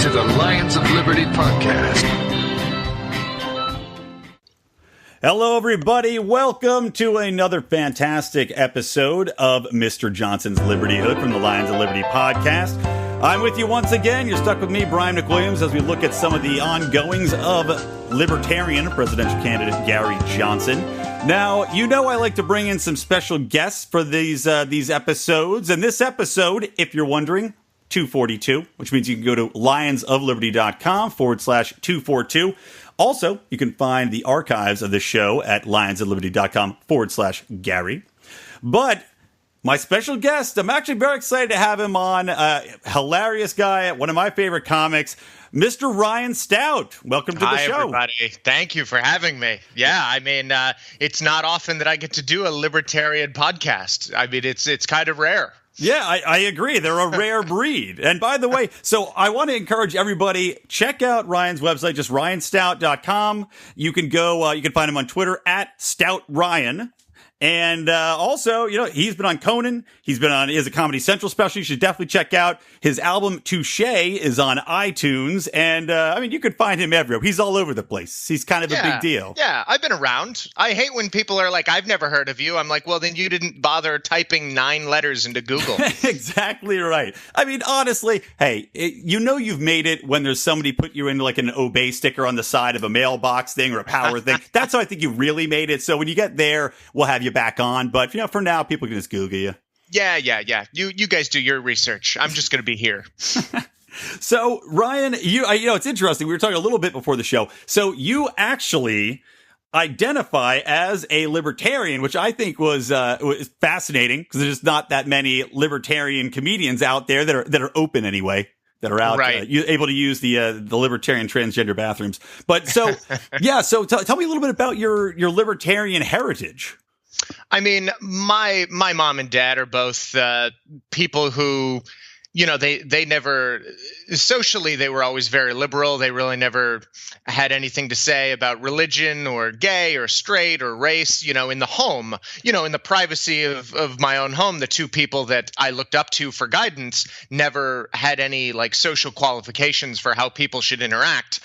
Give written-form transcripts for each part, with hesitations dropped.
to the Lions of Liberty podcast. Hello, everybody. Welcome to another fantastic episode of Mr. Johnson's Libertyhood from the Lions of Liberty podcast. I'm with you once again. You're stuck with me, Brian McWilliams, as we look at some of the ongoings of Libertarian presidential candidate Gary Johnson. Now, you know I like to bring in some special guests for these episodes. And this episode, if you're wondering, 242, which means you can go to lionsofliberty.com/242. Also, you can find the archives of the show at lionsofliberty.com/Gary. But my special guest, I'm actually very excited to have him on. Hilarious guy, one of my favorite comics, Mr. Ryan Stout. Welcome to the show. Hi, everybody. Thank you for having me. Yeah, I mean, it's not often that I get to do a libertarian podcast. I mean, it's kind of rare. Yeah, I agree. They're a rare breed. And by the way, so I want to encourage everybody, check out Ryan's website, just ryanstout.com. You can go, you can find him on Twitter at StoutRyan. And also, you know, he's been on Conan. He has a Comedy Central special. You should definitely check out his album Touche is on iTunes. And I mean, you could find him everywhere. He's all over the place. He's kind of a big deal. Yeah, I've been around. I hate when people are like, I've never heard of you. I'm like, well, then you didn't bother typing 9 letters into Google. Exactly right. I mean, honestly, hey, you know you've made it when there's somebody put you into like an obey sticker on the side of a mailbox thing or a power thing. That's how I think you really made it. So when you get there, we'll have you back on. But, you know, for now, people can just Google you. Yeah. You guys do your research. I'm just going to be here. So, Ryan, you know, it's interesting. We were talking a little bit before the show. So you actually identify as a libertarian, which I think was fascinating because there's not that many libertarian comedians out there that are open anyway. That are out, right. Able to use the libertarian transgender bathrooms. But so, yeah. So tell me a little bit about your libertarian heritage. I mean, my mom and dad are both people who, you know, they never socially, they were always very liberal. They really never had anything to say about religion or gay or straight or race, you know, in the home, you know, in the privacy of my own home. The two people that I looked up to for guidance never had any like social qualifications for how people should interact.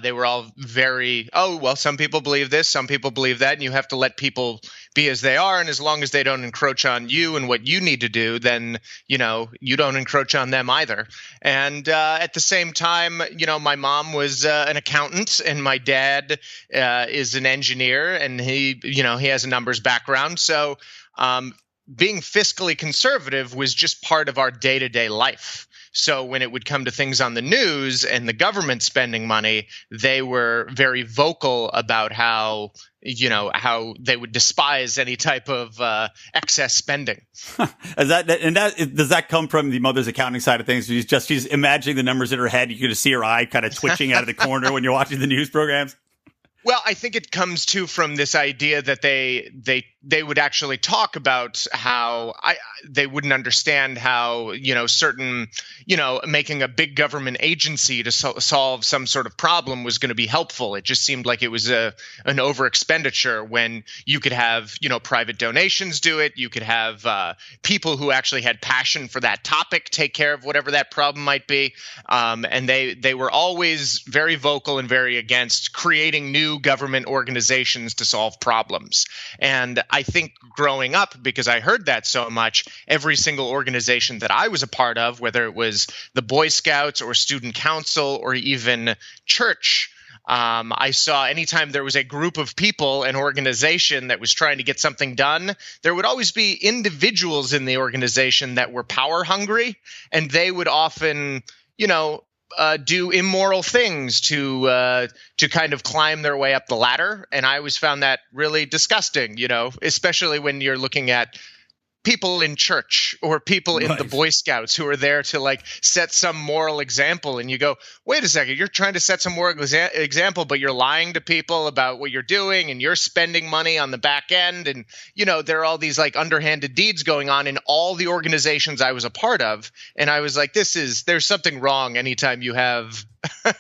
They were all very, oh, well, some people believe this, some people believe that, and you have to let people be as they are. And as long as they don't encroach on you and what you need to do, then, you know, you don't encroach on them either. And at the same time, you know, my mom was an accountant and my dad is an engineer, and he has a numbers background. So being fiscally conservative was just part of our day-to-day life. So when it would come to things on the news and the government spending money, they were very vocal about how they would despise any type of excess spending. Does that come from the mother's accounting side of things? She's imagining the numbers in her head. You can just see her eye kind of twitching out of the corner when you're watching the news programs. Well, I think it comes too from this idea that they would actually talk about how they wouldn't understand how, you know, certain, you know, making a big government agency to solve some sort of problem was going to be helpful. It just seemed like it was an over expenditure when you could have, you know, private donations do it. You could have people who actually had passion for that topic take care of whatever that problem might be. And they were always very vocal and very against creating new government organizations to solve problems. And I think growing up, because I heard that so much, every single organization that I was a part of, whether it was the Boy Scouts or student council or even church, I saw anytime there was a group of people, an organization that was trying to get something done, there would always be individuals in the organization that were power hungry, and they would often, you know, do immoral things to kind of climb their way up the ladder. And I always found that really disgusting, you know, especially when you're looking at people in church or people in the Boy Scouts who are there to like set some moral example. And you go, wait a second, you're trying to set some moral example, but you're lying to people about what you're doing and you're spending money on the back end. And, you know, there are all these like underhanded deeds going on in all the organizations I was a part of. And I was like, there's something wrong anytime you have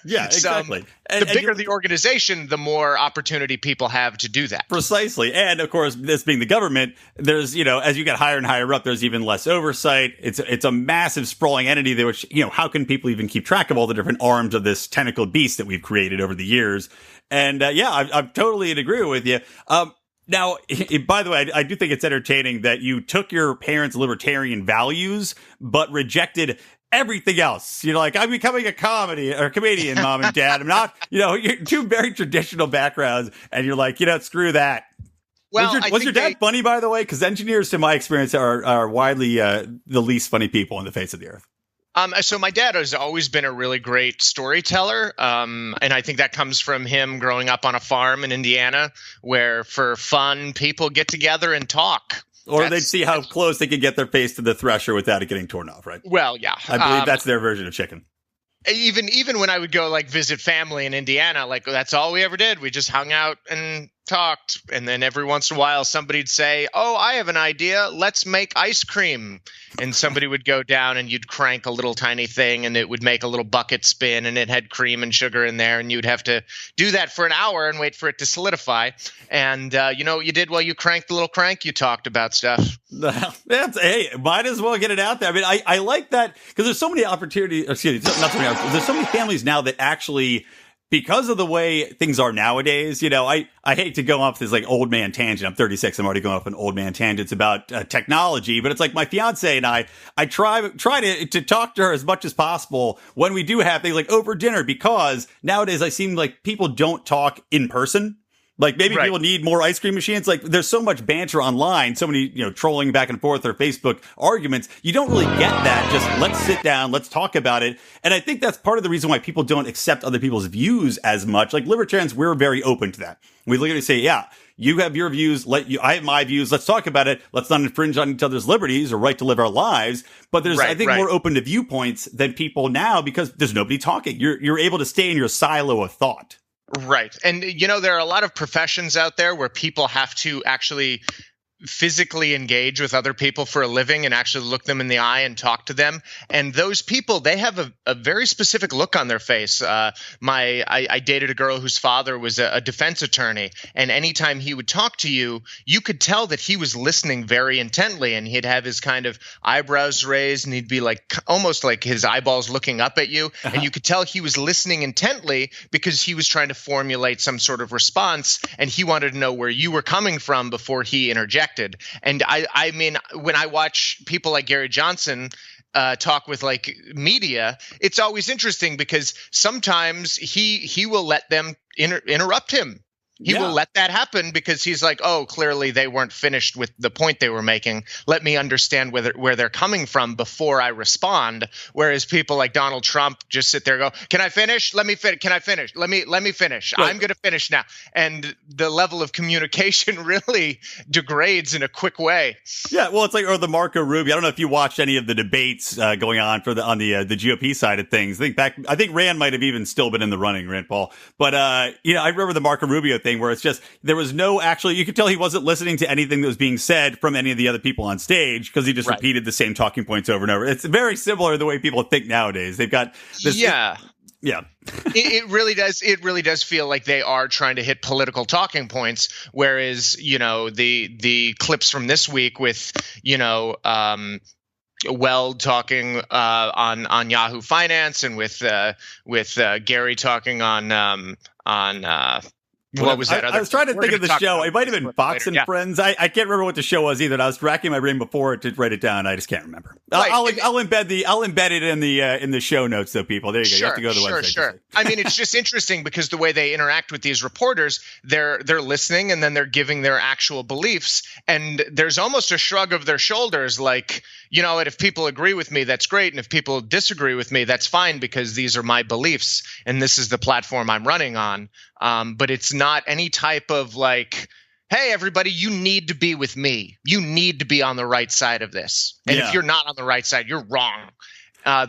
Yeah, exactly. the bigger the organization, the more opportunity people have to do that. Precisely. And of course, this being the government, there's, as you get higher and higher up, there's even less oversight. It's a massive sprawling entity that which, how can people even keep track of all the different arms of this tentacled beast that we've created over the years? And I'm totally in agreement with you. Now, by the way, I do think it's entertaining that you took your parents' libertarian values, but rejected everything else. You're like, I'm becoming a comedian, mom and dad. I'm not, you're two very traditional backgrounds, and you're like, screw that. Well, was your dad funny, by the way? Because engineers, to my experience, are widely the least funny people on the face of the earth. So my dad has always been a really great storyteller, and I think that comes from him growing up on a farm in Indiana, where for fun, people get together and talk. Or they'd see how close they could get their face to the thresher without it getting torn off, right? Well, yeah. I believe that's their version of chicken. Even when I would go visit family in Indiana, that's all we ever did. We just hung out and talked. And then every once in a while somebody'd say, "Oh, I have an idea. Let's make ice cream." And somebody would go down and you'd crank a little tiny thing and it would make a little bucket spin and it had cream and sugar in there. And you'd have to do that for an hour and wait for it to solidify. And you know what you did while you cranked the little crank? You talked about stuff. Hey, might as well get it out there. I mean, I like that because there's so many opportunities. Excuse me, not so many opportunities. There's so many families now that actually, because of the way things are nowadays, I hate to go off this old man tangent. I'm 36. I'm already going off an old man tangents about technology, but it's like my fiance and I try to talk to her as much as possible when we do have things like over dinner, because nowadays I seem like people don't talk in person. Maybe right. People need more ice cream machines. There's so much banter online, so many, trolling back and forth or Facebook arguments. You don't really get that. Just let's sit down, let's talk about it. And I think that's part of the reason why people don't accept other people's views as much. Like libertarians, we're very open to that. We literally say, yeah, you have your views. I have my views. Let's talk about it. Let's not infringe on each other's liberties or right to live our lives. But there's, I think, more open to viewpoints than people now because there's nobody talking. You're able to stay in your silo of thought. Right. And, there are a lot of professions out there where people have to actually physically engage with other people for a living and actually look them in the eye and talk to them. And those people, they have a very specific look on their face. I dated a girl whose father was a defense attorney. And anytime he would talk to you, you could tell that he was listening very intently. And he'd have his kind of eyebrows raised and he'd be almost like his eyeballs looking up at you. And you could tell he was listening intently because he was trying to formulate some sort of response. And he wanted to know where you were coming from before he interjected. And I mean, when I watch people like Gary Johnson talk with media, it's always interesting because sometimes he will let them interrupt him. He will let that happen because he's like, oh, clearly they weren't finished with the point they were making. Let me understand where they're coming from before I respond. Whereas people like Donald Trump just sit there and go, can I finish? Let me finish. Can I finish? Let me finish. Right. I'm going to finish now. And the level of communication really degrades in a quick way. Yeah, well, it's or the Marco Rubio. I don't know if you watched any of the debates going on on the GOP side of things. I think Rand might have even still been in the running, Rand Paul. But I remember the Marco Rubio thing where it's just there was no you could tell he wasn't listening to anything that was being said from any of the other people on stage because he just repeated the same talking points over and over. It's very similar to the way people think nowadays. They've got this. Yeah. it really does. It really does feel like they are trying to hit political talking points. Whereas, the clips from this week with, Weld talking on Yahoo Finance and with Gary talking on what was that? I was trying to think of the show. It might have been Fox and Friends. I can't remember what the show was either. And I was racking my brain before to write it down. I just can't remember. Right. I'll embed it in the show notes, though, people. There you go. You have to go to the website. Sure. I mean, it's just interesting because the way they interact with these reporters, they're listening and then they're giving their actual beliefs. And there's almost a shrug of their shoulders, like, if people agree with me, that's great. And if people disagree with me, that's fine because these are my beliefs and this is the platform I'm running on. But it's not any type of hey, everybody, you need to be with me. You need to be on the right side of this. And if you're not on the right side, you're wrong.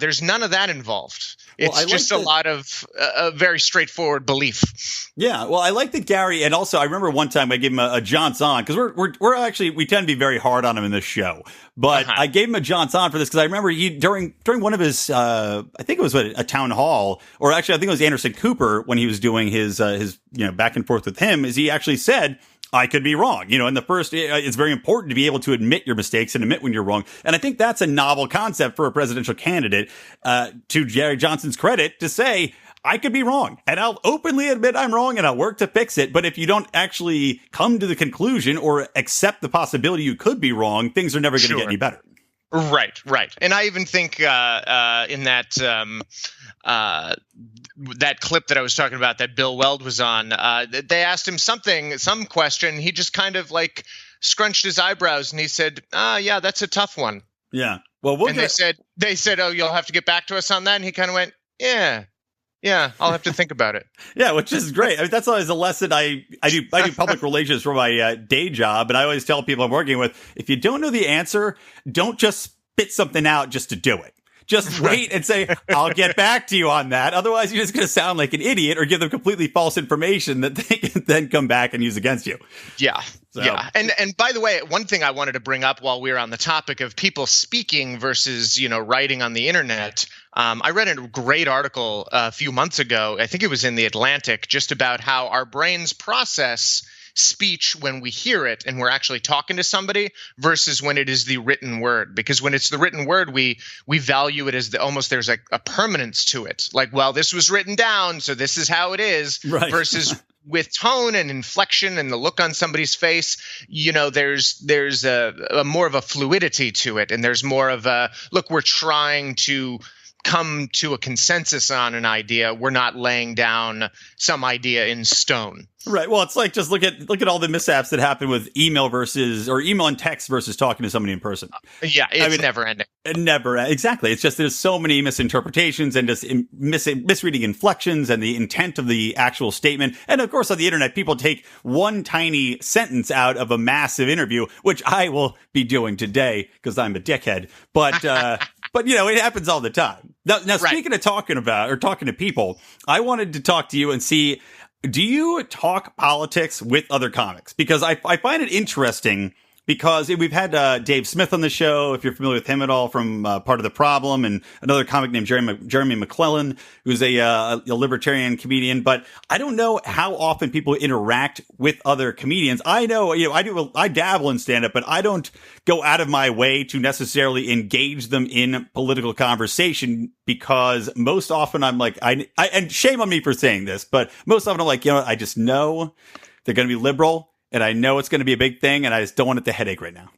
There's none of that involved. It's just a lot of very straightforward belief. Yeah, well, I like that Gary, and also I remember one time I gave him a John's on, because we're actually, we tend to be very hard on him in this show, but I gave him a John's on for this because I remember he during one of his I think it was a town hall, or actually I think it was Anderson Cooper when he was doing his back and forth with him, is he actually said, I could be wrong. In the first, it's very important to be able to admit your mistakes and admit when you're wrong. And I think that's a novel concept for a presidential candidate, to Jerry Johnson's credit, to say, I could be wrong and I'll openly admit I'm wrong and I'll work to fix it. But if you don't actually come to the conclusion or accept the possibility you could be wrong, things are never going to get any better. Right. And I even think in that that clip that I was talking about that Bill Weld was on, they asked him some question. He just kind of like scrunched his eyebrows and he said, yeah, that's a tough one. Yeah. Well, they said, oh, you'll have to get back to us on that. And he kind of went, yeah, I'll have to think about it. Yeah, which is great. I mean, that's always a lesson. I do public relations for my day job, and I always tell people I'm working with, if you don't know the answer, don't just spit something out just to do it. Just wait and say, I'll get back to you on that. Otherwise, you're just going to sound like an idiot or give them completely false information that they can then come back and use against you. Yeah. So. Yeah. And by the way, one thing I wanted to bring up while we were on the topic of people speaking versus, writing on the internet. I read a great article a few months ago. I think it was in The Atlantic, just about how our brains process speech when we hear it and we're actually talking to somebody versus when it is the written word. Because when it's the written word, we value it as almost there's a permanence to it. Like, well, this was written down, so this is how it is. Right. Versus with tone and inflection and the look on somebody's face, there's a more of a fluidity to it. And there's more of a, look, we're trying to come to a consensus on an idea. We're not laying down some idea in stone. Right. Well, it's like, just look at all the mishaps that happen with email and text versus talking to somebody in person. Yeah, it's never ending. Exactly. It's just there's so many misinterpretations and just misreading inflections and the intent of the actual statement. And of course, on the internet, people take one tiny sentence out of a massive interview, which I will be doing today because I'm a dickhead. But it happens all the time. Now, speaking of talking to people, I wanted to talk to you and see, do you talk politics with other comics? Because I find it interesting, because we've had Dave Smith on the show, if you're familiar with him at all, from Part of the Problem, and another comic named Jeremy McClellan, who's a libertarian comedian. But I don't know how often people interact with other comedians. I know, I dabble in stand-up, but I don't go out of my way to necessarily engage them in political conversation, because most often I'm like, and shame on me for saying this, but most often I'm like, I just know they're going to be liberal. And I know it's going to be a big thing, and I just don't want it to headache right now.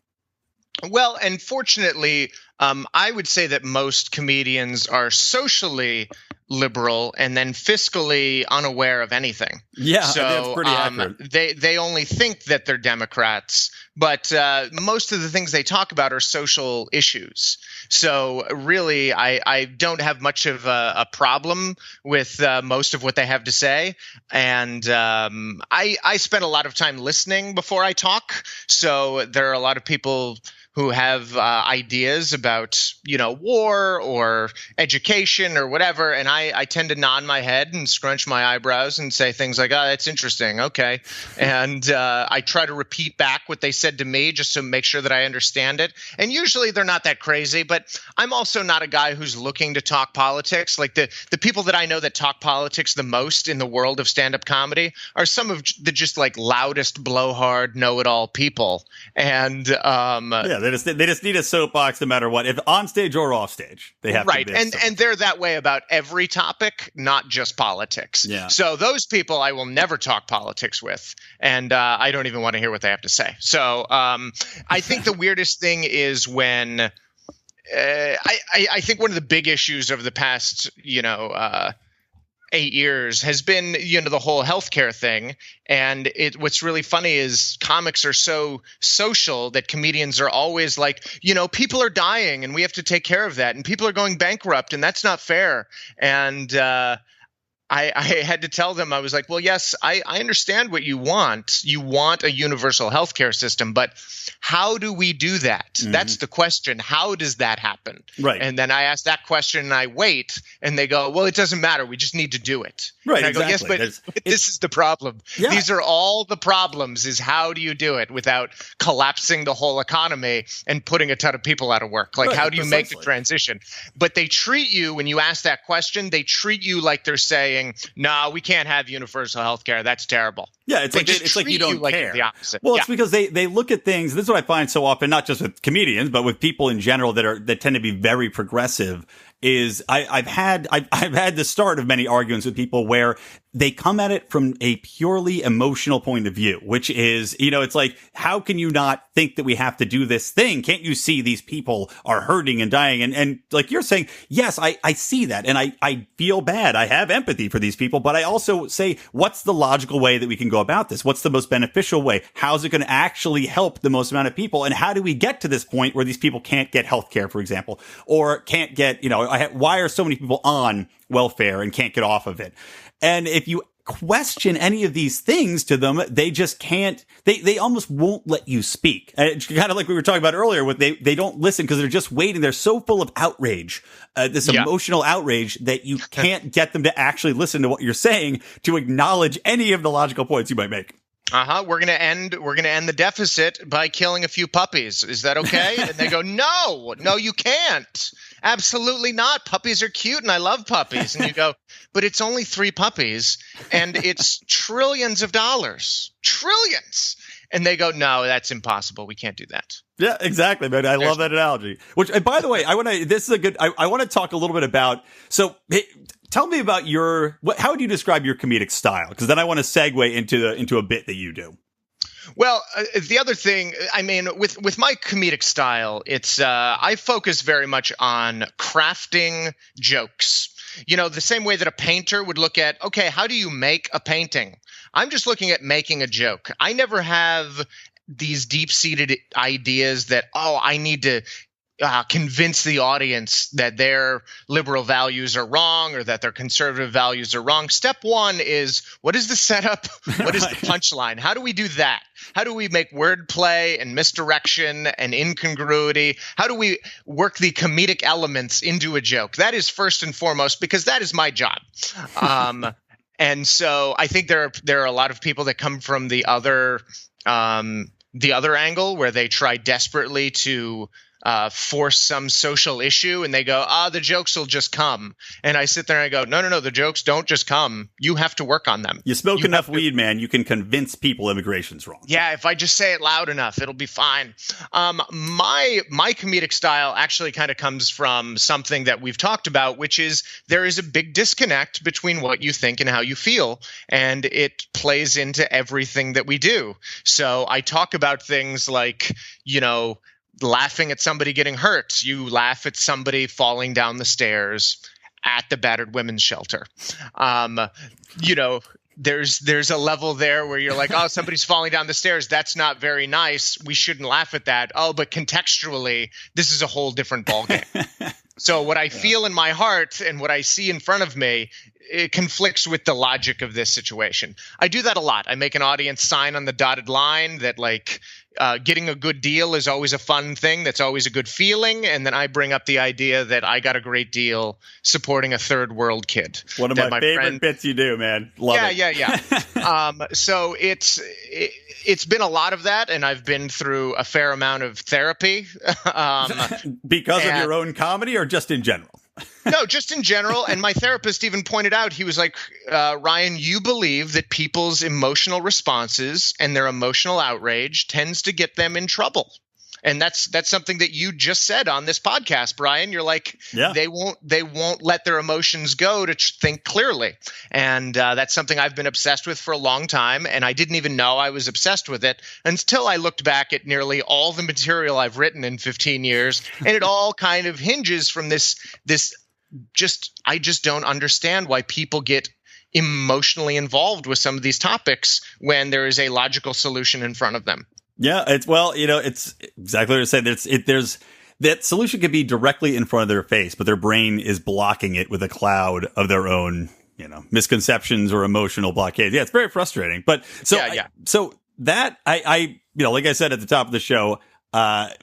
Well, and fortunately, I would say that most comedians are socially liberal and then fiscally unaware of anything. Yeah, so that's pretty accurate. They only think that they're Democrats, but most of the things they talk about are social issues. So really, I don't have much of a problem with most of what they have to say. And I spend a lot of time listening before I talk. So there are a lot of people who have ideas about, war or education or whatever. And I tend to nod my head and scrunch my eyebrows and say things like, oh, that's interesting. Okay. And I try to repeat back what they said to me just to make sure that I understand it. And usually they're not that crazy, but I'm also not a guy who's looking to talk politics. Like the people that I know that talk politics the most in the world of stand-up comedy are some of the just like loudest, blowhard, know-it-all people. And they just need a soapbox no matter what, if on stage or off stage. They have right, to and they're that way about every topic, not just politics. Yeah. So those people I will never talk politics with, and I don't even want to hear what they have to say. So I think the weirdest thing is when I think one of the big issues over the past 8 years has been, the whole healthcare thing. And what's really funny is comics are so social that comedians are always like, people are dying and we have to take care of that. And people are going bankrupt and that's not fair. And I had to tell them, I was like, well, yes, I understand what you want. You want a universal healthcare system, but how do we do that? Mm-hmm. That's the question. How does that happen? Right. And then I ask that question and I wait, and they go, well, it doesn't matter. We just need to do it. Right. And I exactly. go, yes, but this is the problem. Yeah. These are all the problems, is how do you do it without collapsing the whole economy and putting a ton of people out of work? Like, how do you make the transition? But they treat you, when you ask that question, they treat you like they're saying, no, we can't have universal health care. That's terrible. Yeah, it's like you don't care. The opposite. Well, it's because they look at things. This is what I find so often, not just with comedians, but with people in general that tend to be very progressive. Is I've had the start of many arguments with people where they come at it from a purely emotional point of view, which is, it's like, how can you not think that we have to do this thing? Can't you see these people are hurting and dying? And like you're saying, yes, I see that. And I feel bad. I have empathy for these people, but I also say, what's the logical way that we can go about this? What's the most beneficial way? How's it going to actually help the most amount of people? And how do we get to this point where these people can't get healthcare, for example, or can't get, why are so many people on welfare and can't get off of it? And if you question any of these things to them, they just can't, they almost won't let you speak. And it's kind of like we were talking about earlier, with they don't listen because they're just waiting. They're so full of outrage, this emotional outrage, that you can't get them to actually listen to what you're saying, to acknowledge any of the logical points you might make. We're gonna end the deficit by killing a few puppies. Is that okay? And they go, no, you can't. Absolutely not. Puppies are cute and I love puppies. And you go, but it's only 3 puppies and it's trillions of dollars. Trillions. And they go, no, that's impossible. We can't do that. Yeah, exactly, man. I love that analogy. Which, by the way, I want to talk a little bit about, tell me about how would you describe your comedic style? Because then I want to segue into a bit that you do. Well, the other thing, I mean, with my comedic style, it's I focus very much on crafting jokes. The same way that a painter would look at, okay, how do you make a painting? I'm just looking at making a joke. I never have these deep-seated ideas that, I need to convince the audience that their liberal values are wrong or that their conservative values are wrong. Step one is, what is the setup? What is the punchline? How do we do that? How do we make wordplay and misdirection and incongruity? How do we work the comedic elements into a joke? That is first and foremost, because that is my job. And so I think there are a lot of people that come from the other angle, where they try desperately to force some social issue, and they go, the jokes will just come. And I sit there and I go, no, the jokes don't just come. You have to work on them. You smoke enough weed, man. You can convince people immigration's wrong. Yeah, if I just say it loud enough, it'll be fine. My comedic style actually kind of comes from something that we've talked about, which is there is a big disconnect between what you think and how you feel, and it plays into everything that we do. So I talk about things like, laughing at somebody getting hurt. You laugh at somebody falling down the stairs at the battered women's shelter. There's a level there where you're like, somebody's falling down the stairs. That's not very nice. We shouldn't laugh at that. But contextually, this is a whole different ballgame. So what I feel in my heart and what I see in front of me, it conflicts with the logic of this situation. I do that a lot. I make an audience sign on the dotted line that, like, getting a good deal is always a fun thing. That's always a good feeling. And then I bring up the idea that I got a great deal supporting a third world kid. One of my favorite bits you do, man. Love it. Yeah. So it's been a lot of that, and I've been through a fair amount of therapy. Because of your own comedy, or just in general? No, just in general. And my therapist even pointed out, he was like, Ryan, you believe that people's emotional responses and their emotional outrage tends to get them in trouble. And that's something that you just said on this podcast, Brian. You're like, they won't let their emotions go to think clearly. And that's something I've been obsessed with for a long time. And I didn't even know I was obsessed with it until I looked back at nearly all the material I've written in 15 years. And it all kind of hinges from this I just don't understand why people get emotionally involved with some of these topics when there is a logical solution in front of them. Yeah, it's exactly what I said. There's that solution could be directly in front of their face, but their brain is blocking it with a cloud of their own, misconceptions or emotional blockades. Yeah, it's very frustrating. But so that I like I said at the top of the show,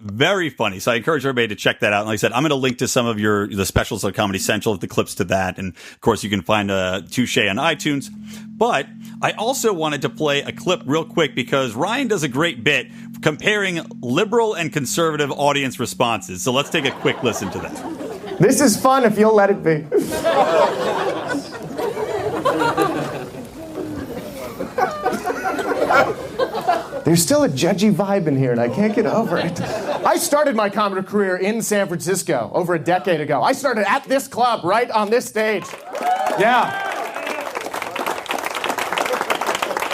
very funny. So I encourage everybody to check that out. And like I said, I'm going to link to some of the specials on Comedy Central, the clips to that. And of course, you can find Touche on iTunes. But I also wanted to play a clip real quick because Ryan does a great bit comparing liberal and conservative audience responses. So let's take a quick listen to that. This is fun if you'll let it be. There's still a judgy vibe in here, and I can't get over it. I started my comedy career in San Francisco over a decade ago. I started at this club, right on this stage. Yeah.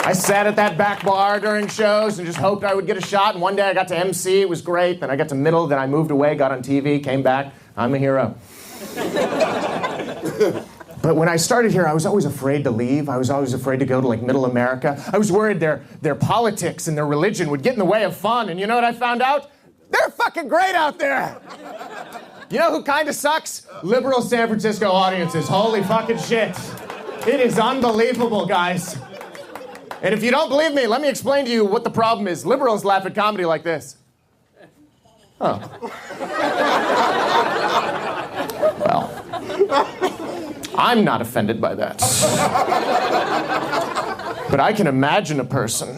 I sat at that back bar during shows and just hoped I would get a shot, and one day I got to MC, it was great, then I got to middle, then I moved away, got on TV, came back, I'm a hero. But when I started here, I was always afraid to leave. I was always afraid to go to, Middle America. I was worried their politics and their religion would get in the way of fun. And you know what I found out? They're fucking great out there. You know who kind of sucks? Liberal San Francisco audiences. Holy fucking shit. It is unbelievable, guys. And if you don't believe me, let me explain to you what the problem is. Liberals laugh at comedy like this. Oh. Well. I'm not offended by that. But I can imagine a person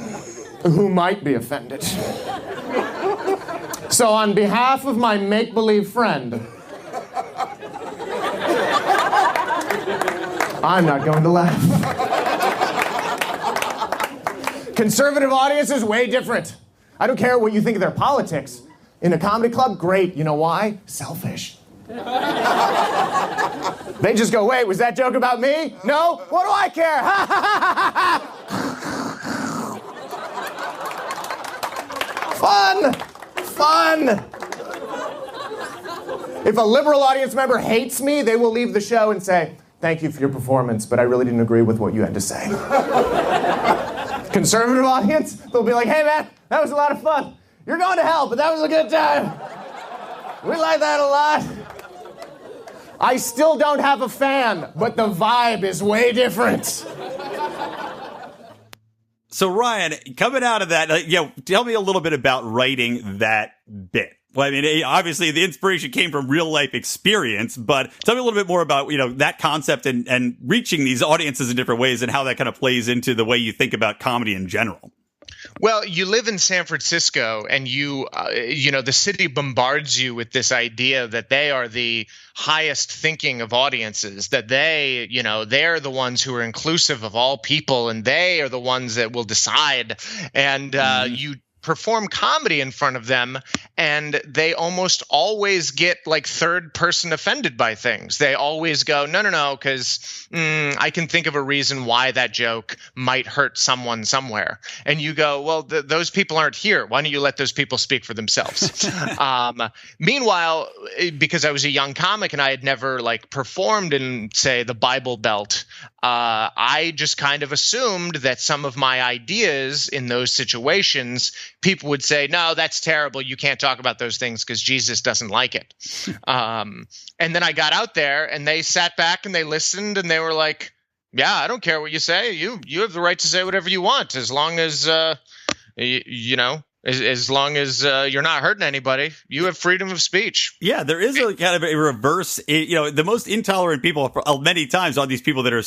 who might be offended. So on behalf of my make-believe friend, I'm not going to laugh. Conservative audience is way different. I don't care what you think of their politics. In a comedy club, great. You know why? Selfish. They just go, wait, was that joke about me? No? What do I care? Fun! Fun! If a liberal audience member hates me, they will leave the show and say, thank you for your performance, but I really didn't agree with what you had to say. Conservative audience, they'll be like, hey man, that was a lot of fun. You're going to hell, but that was a good time. We like that a lot. I still don't have a fan, but the vibe is way different. So Ryan, coming out of that, tell me a little bit about writing that bit. Well, I mean, obviously the inspiration came from real life experience, but tell me a little bit more about, that concept and reaching these audiences in different ways and how that kind of plays into the way you think about comedy in general. Well, you live in San Francisco and the city bombards you with this idea that they are the highest thinking of audiences, that they're the ones who are inclusive of all people and they are the ones that will decide. And you perform comedy in front of them and they almost always get third person offended by things. They always go, no, because I can think of a reason why that joke might hurt someone somewhere. And you go, well, those people aren't here. Why don't you let those people speak for themselves? Meanwhile, because I was a young comic and I had never performed in, say, the Bible Belt, I just kind of assumed that some of my ideas in those situations, people would say, no, that's terrible. You can't talk about those things because Jesus doesn't like it. And then I got out there and they sat back and they listened and they were like, yeah, I don't care what you say. You have the right to say whatever you want as long as, as long as you're not hurting anybody. You have freedom of speech. Yeah, there is a kind of a reverse. The most intolerant people many times are these people that are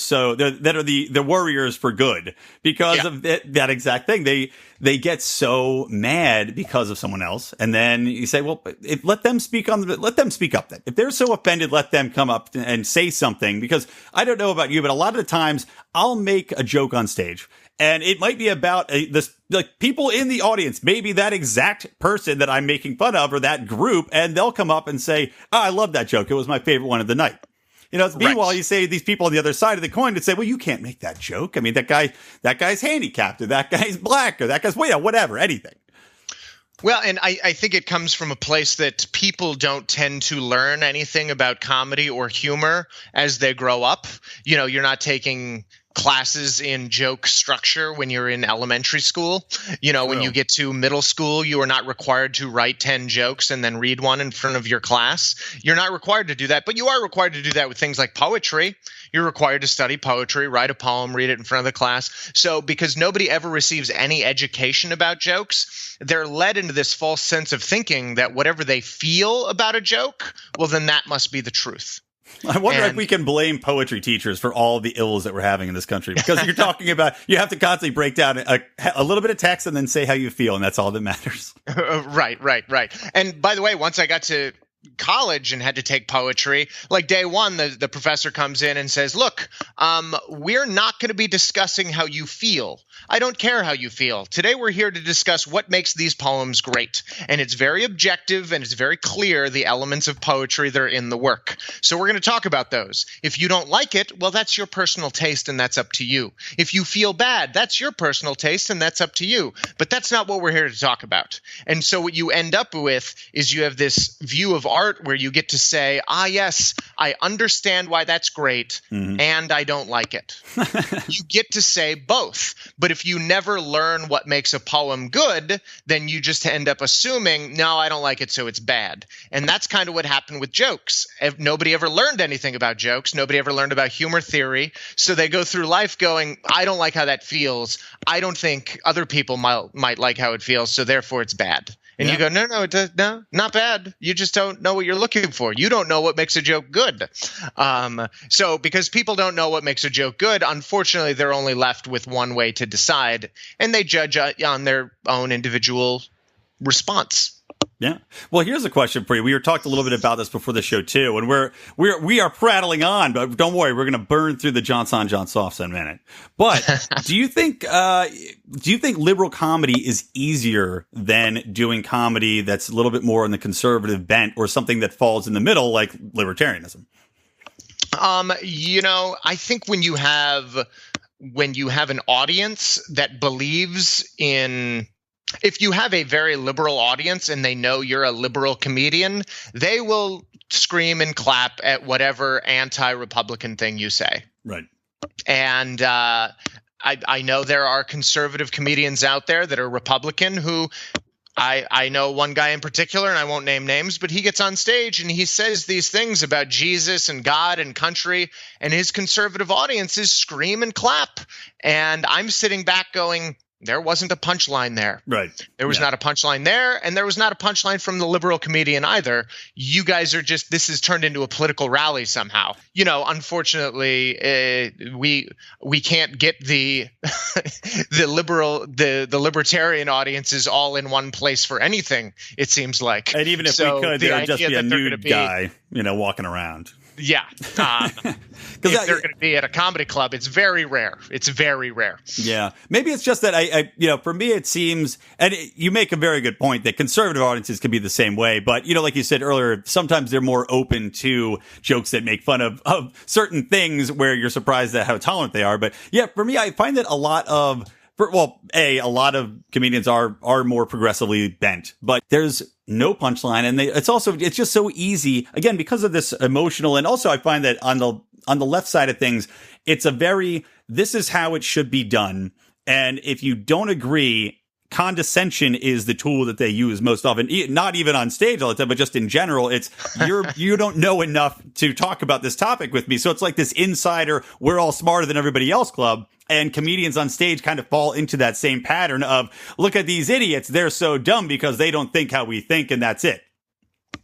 the warriors for good because of that exact thing. They get so mad because of someone else, and then you say, well, let them speak up. Then, if they're so offended, let them come up and say something. Because I don't know about you, but a lot of the times I'll make a joke on stage. And it might be about people in the audience, maybe that exact person that I'm making fun of or that group, and they'll come up and say, oh, I love that joke. It was my favorite one of the night. Meanwhile, you say these people on the other side of the coin would say, well, you can't make that joke. I mean, that guy's handicapped or that guy's black or that guy's, whatever, anything. Well, and I think it comes from a place that people don't tend to learn anything about comedy or humor as they grow up. You're not taking classes in joke structure when you're in elementary school. When you get to middle school, you are not required to write 10 jokes and then read one in front of your class. You're not required to do that, but you are required to do that with things like poetry. You're required to study poetry, write a poem, read it in front of the class. So because nobody ever receives any education about jokes, they're led into this false sense of thinking that whatever they feel about a joke, well, then that must be the truth. I wonder if we can blame poetry teachers for all the ills that we're having in this country, because you're talking about you have to constantly break down a little bit of text and then say how you feel, and that's all that matters. Right. And by the way, once I got to college and had to take poetry, like day one, the professor comes in and says, look, we're not going to be discussing how you feel. I don't care how you feel. Today we're here to discuss what makes these poems great. And it's very objective and it's very clear the elements of poetry that are in the work. So we're going to talk about those. If you don't like it, well, that's your personal taste and that's up to you. If you feel bad, that's your personal taste and that's up to you. But that's not what we're here to talk about. And so what you end up with is you have this view of art where you get to say, yes, I understand why that's great, and I don't like it. You get to say both. But if you never learn what makes a poem good, then you just end up assuming, no, I don't like it, so it's bad. And that's kind of what happened with jokes. Nobody ever learned anything about jokes. Nobody ever learned about humor theory. So they go through life going, I don't like how that feels. I don't think other people might like how it feels, so therefore it's bad. And you go, no, not bad. You just don't know what you're looking for. You don't know what makes a joke good. So because people don't know what makes a joke good, unfortunately, they're only left with one way to decide, and they judge on their own individual response. Yeah. Well, here's a question for you. We were talked a little bit about this before the show too, and we are prattling on, but don't worry, we're going to burn through the Johnson Softs in a minute. But do you think liberal comedy is easier than doing comedy that's a little bit more on the conservative bent, or something that falls in the middle like libertarianism? I think when you have an audience that believes in. If you have a very liberal audience and they know you're a liberal comedian, they will scream and clap at whatever anti-Republican thing you say. Right. And I know there are conservative comedians out there that are Republican who I know one guy in particular, and I won't name names, but he gets on stage and he says these things about Jesus and God and country, and his conservative audiences scream and clap. And I'm sitting back going, there wasn't a punchline there. Right. There was not a punchline there, and there was not a punchline from the liberal comedian either. You guys are just – this has turned into a political rally somehow. Unfortunately, we can't get the libertarian audiences all in one place for anything, it seems like. And even if we could, there would just be a nude guy, walking around. Yeah. If they're going to be at a comedy club, it's very rare. It's very rare. Yeah. Maybe it's just that I for me, it seems, and you make a very good point that conservative audiences can be the same way. But, like you said earlier, sometimes they're more open to jokes that make fun of certain things where you're surprised at how tolerant they are. But yeah, for me, I find that a lot of comedians are more progressively bent, but there's no punchline, and it's just so easy, again, because of this emotional, and also I find that on the left side of things, it's this is how it should be done, and if you don't agree, condescension is the tool that they use most often, not even on stage all the time, but just in general. It's you don't know enough to talk about this topic with me. So it's like this insider, we're all smarter than everybody else club. And comedians on stage kind of fall into that same pattern of, look at these idiots. They're so dumb because they don't think how we think. And that's it.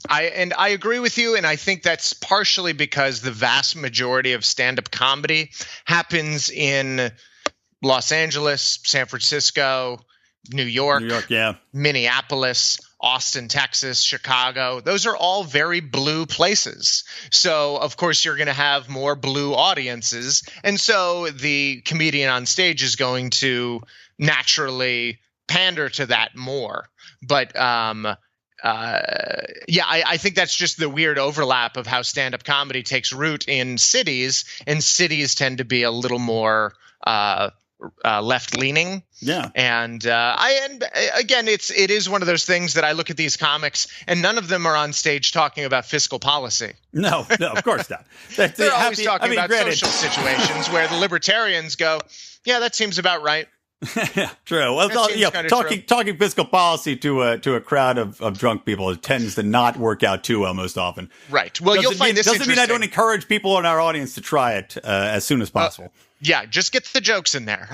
I agree with you. And I think that's partially because the vast majority of stand-up comedy happens in Los Angeles, San Francisco, New York, yeah, Minneapolis, Austin, Texas, Chicago. Those are all very blue places. So, of course, you're going to have more blue audiences. And so the comedian on stage is going to naturally pander to that more. But I think that's just the weird overlap of how stand-up comedy takes root in cities, and cities tend to be a little more left leaning. Yeah. And again, it is one of those things that I look at these comics and none of them are on stage talking about fiscal policy. No, of course not. They're always talking about social situations where the libertarians go, yeah, that seems about right. Yeah, true. Well, talking fiscal policy to a crowd of drunk people, it tends to not work out too well most often. Right. Well, you'll find this doesn't mean I don't encourage people in our audience to try it as soon as possible. Yeah, just get the jokes in there.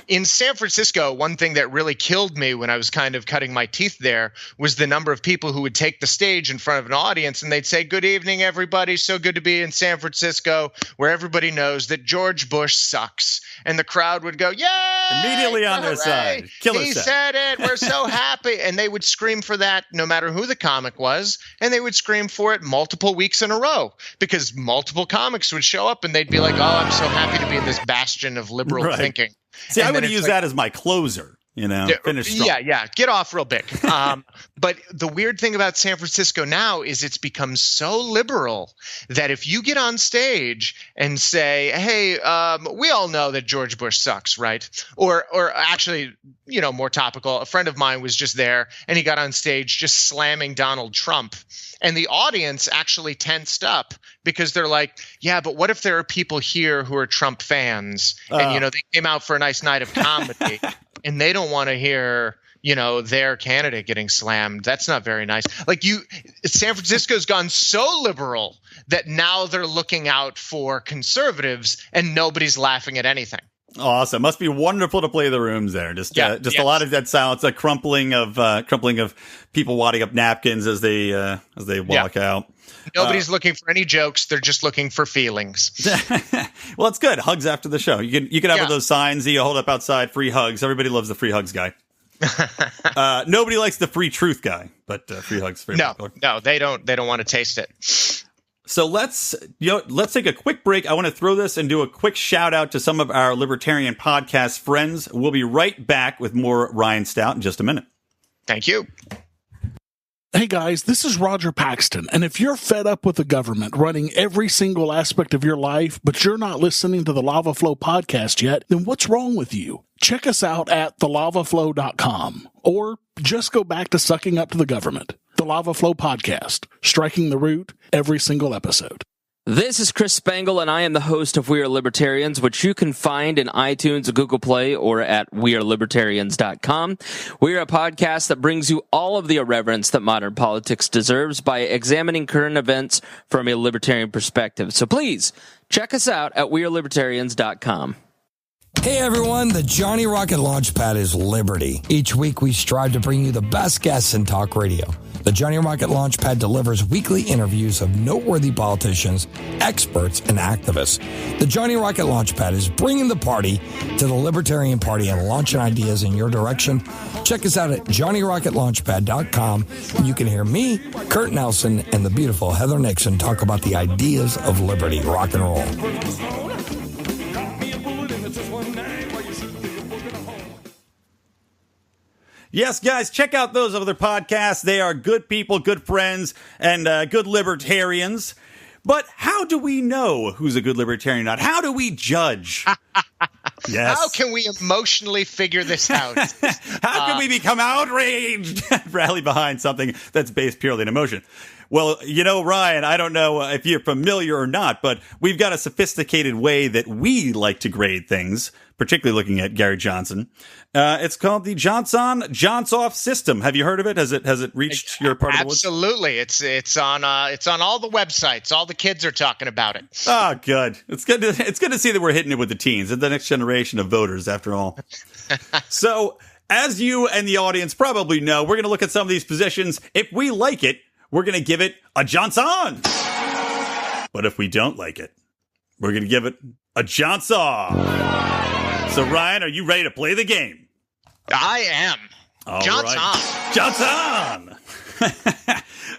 In San Francisco, one thing that really killed me when I was kind of cutting my teeth there was the number of people who would take the stage in front of an audience and they'd say, "Good evening, everybody. So good to be in San Francisco, where everybody knows that George Bush sucks." And the crowd would go, "Yay!" Immediately on their side. He said it. We're so happy. And they would scream for that no matter who the comic was. And they would scream for it multiple weeks in a row because multiple comics would show up and they'd be like, "Oh, I'm so happy to be in this bastion of liberal thinking." See, I would have used that as my closer. Finish strong. Yeah. Get off real big. But the weird thing about San Francisco now is it's become so liberal that if you get on stage and say, "Hey, we all know that George Bush sucks," right? Or actually, more topical, a friend of mine was just there and he got on stage just slamming Donald Trump. And the audience actually tensed up because they're like, "Yeah, but what if there are people here who are Trump fans and, they came out for a nice night of comedy and they don't want to hear, their candidate getting slammed. That's not very nice." San Francisco's gone so liberal that now they're looking out for conservatives and nobody's laughing at anything. Awesome. Must be wonderful to play the rooms there. Just a lot of dead silence, a crumpling of people wadding up napkins as they walk out. Nobody's looking for any jokes. They're just looking for feelings. Well, it's good. Hugs after the show. You can have one of those signs that you hold up outside. Free hugs. Everybody loves the free hugs guy. Nobody likes the free truth guy, but free hugs is very popular. No, they don't want to taste it. So let's take a quick break. I want to throw this and do a quick shout out to some of our Libertarian podcast friends. We'll be right back with more Ryan Stout in just a minute. Thank you. Hey guys, this is Roger Paxton, and if you're fed up with the government running every single aspect of your life, but you're not listening to the Lava Flow podcast yet, then what's wrong with you? Check us out at thelavaflow.com, or just go back to sucking up to the government. The Lava Flow podcast, striking the root every single episode. This is Chris Spangle, and I am the host of We Are Libertarians, which you can find in iTunes, Google Play, or at wearelibertarians.com. We are a podcast that brings you all of the irreverence that modern politics deserves by examining current events from a libertarian perspective. So please, check us out at wearelibertarians.com. Hey everyone, the Johnny Rocket Launchpad is Liberty. Each week we strive to bring you the best guests in talk radio. The Johnny Rocket Launchpad delivers weekly interviews of noteworthy politicians, experts, and activists. The Johnny Rocket Launchpad is bringing the party to the Libertarian Party and launching ideas in your direction. Check us out at johnnyrocketlaunchpad.com, and you can hear me, Kurt Nelson, and the beautiful Heather Nixon talk about the ideas of liberty, rock and roll. Yes, guys, check out those other podcasts. They are good people, good friends, and good libertarians. But how do we know who's a good libertarian or not? How do we judge? Yes. How can we emotionally figure this out? How can we become outraged and rally behind something that's based purely in emotion? Well, Ryan, I don't know if you're familiar or not, but we've got a sophisticated way that we like to grade things, particularly looking at Gary Johnson. It's called the Johnson-Johnsoff system. Have you heard of it? Has it reached your part of the woods? Absolutely. It's on all the websites. All the kids are talking about it. Oh, good. It's good to see that we're hitting it with the teens and the next generation of voters, after all. So, as you and the audience probably know, we're going to look at some of these positions. If we like it, we're going to give it a Johnson. But if we don't like it, we're going to give it a Johnson. So, Ryan, are you ready to play the game? I am. All Johnson. Right. Johnson.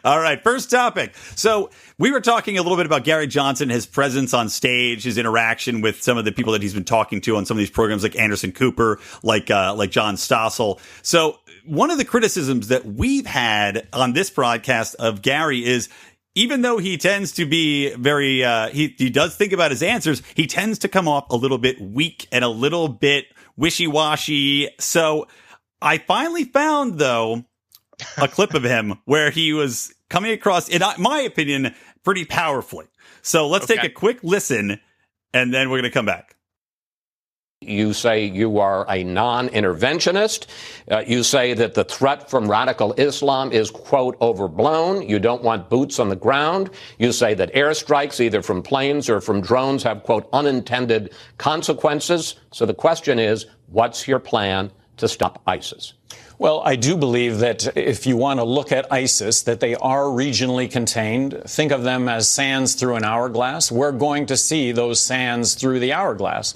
All right. First topic. So we were talking a little bit about Gary Johnson, his presence on stage, his interaction with some of the people that he's been talking to on some of these programs, like Anderson Cooper, like John Stossel. So one of the criticisms that we've had on this broadcast of Gary is even though he tends to be very, he does think about his answers, he tends to come off a little bit weak and a little bit wishy-washy. So I finally found, though, a clip of him where he was coming across, in my opinion, pretty powerfully. So let's take a quick listen, and then we're going to come back. You say you are a non-interventionist. You say that the threat from radical Islam is, quote, overblown. You don't want boots on the ground. You say that airstrikes, either from planes or from drones, have, quote, unintended consequences. So the question is, what's your plan to stop ISIS? Well, I do believe that if you want to look at ISIS, that they are regionally contained. Think of them as sands through an hourglass. We're going to see those sands through the hourglass.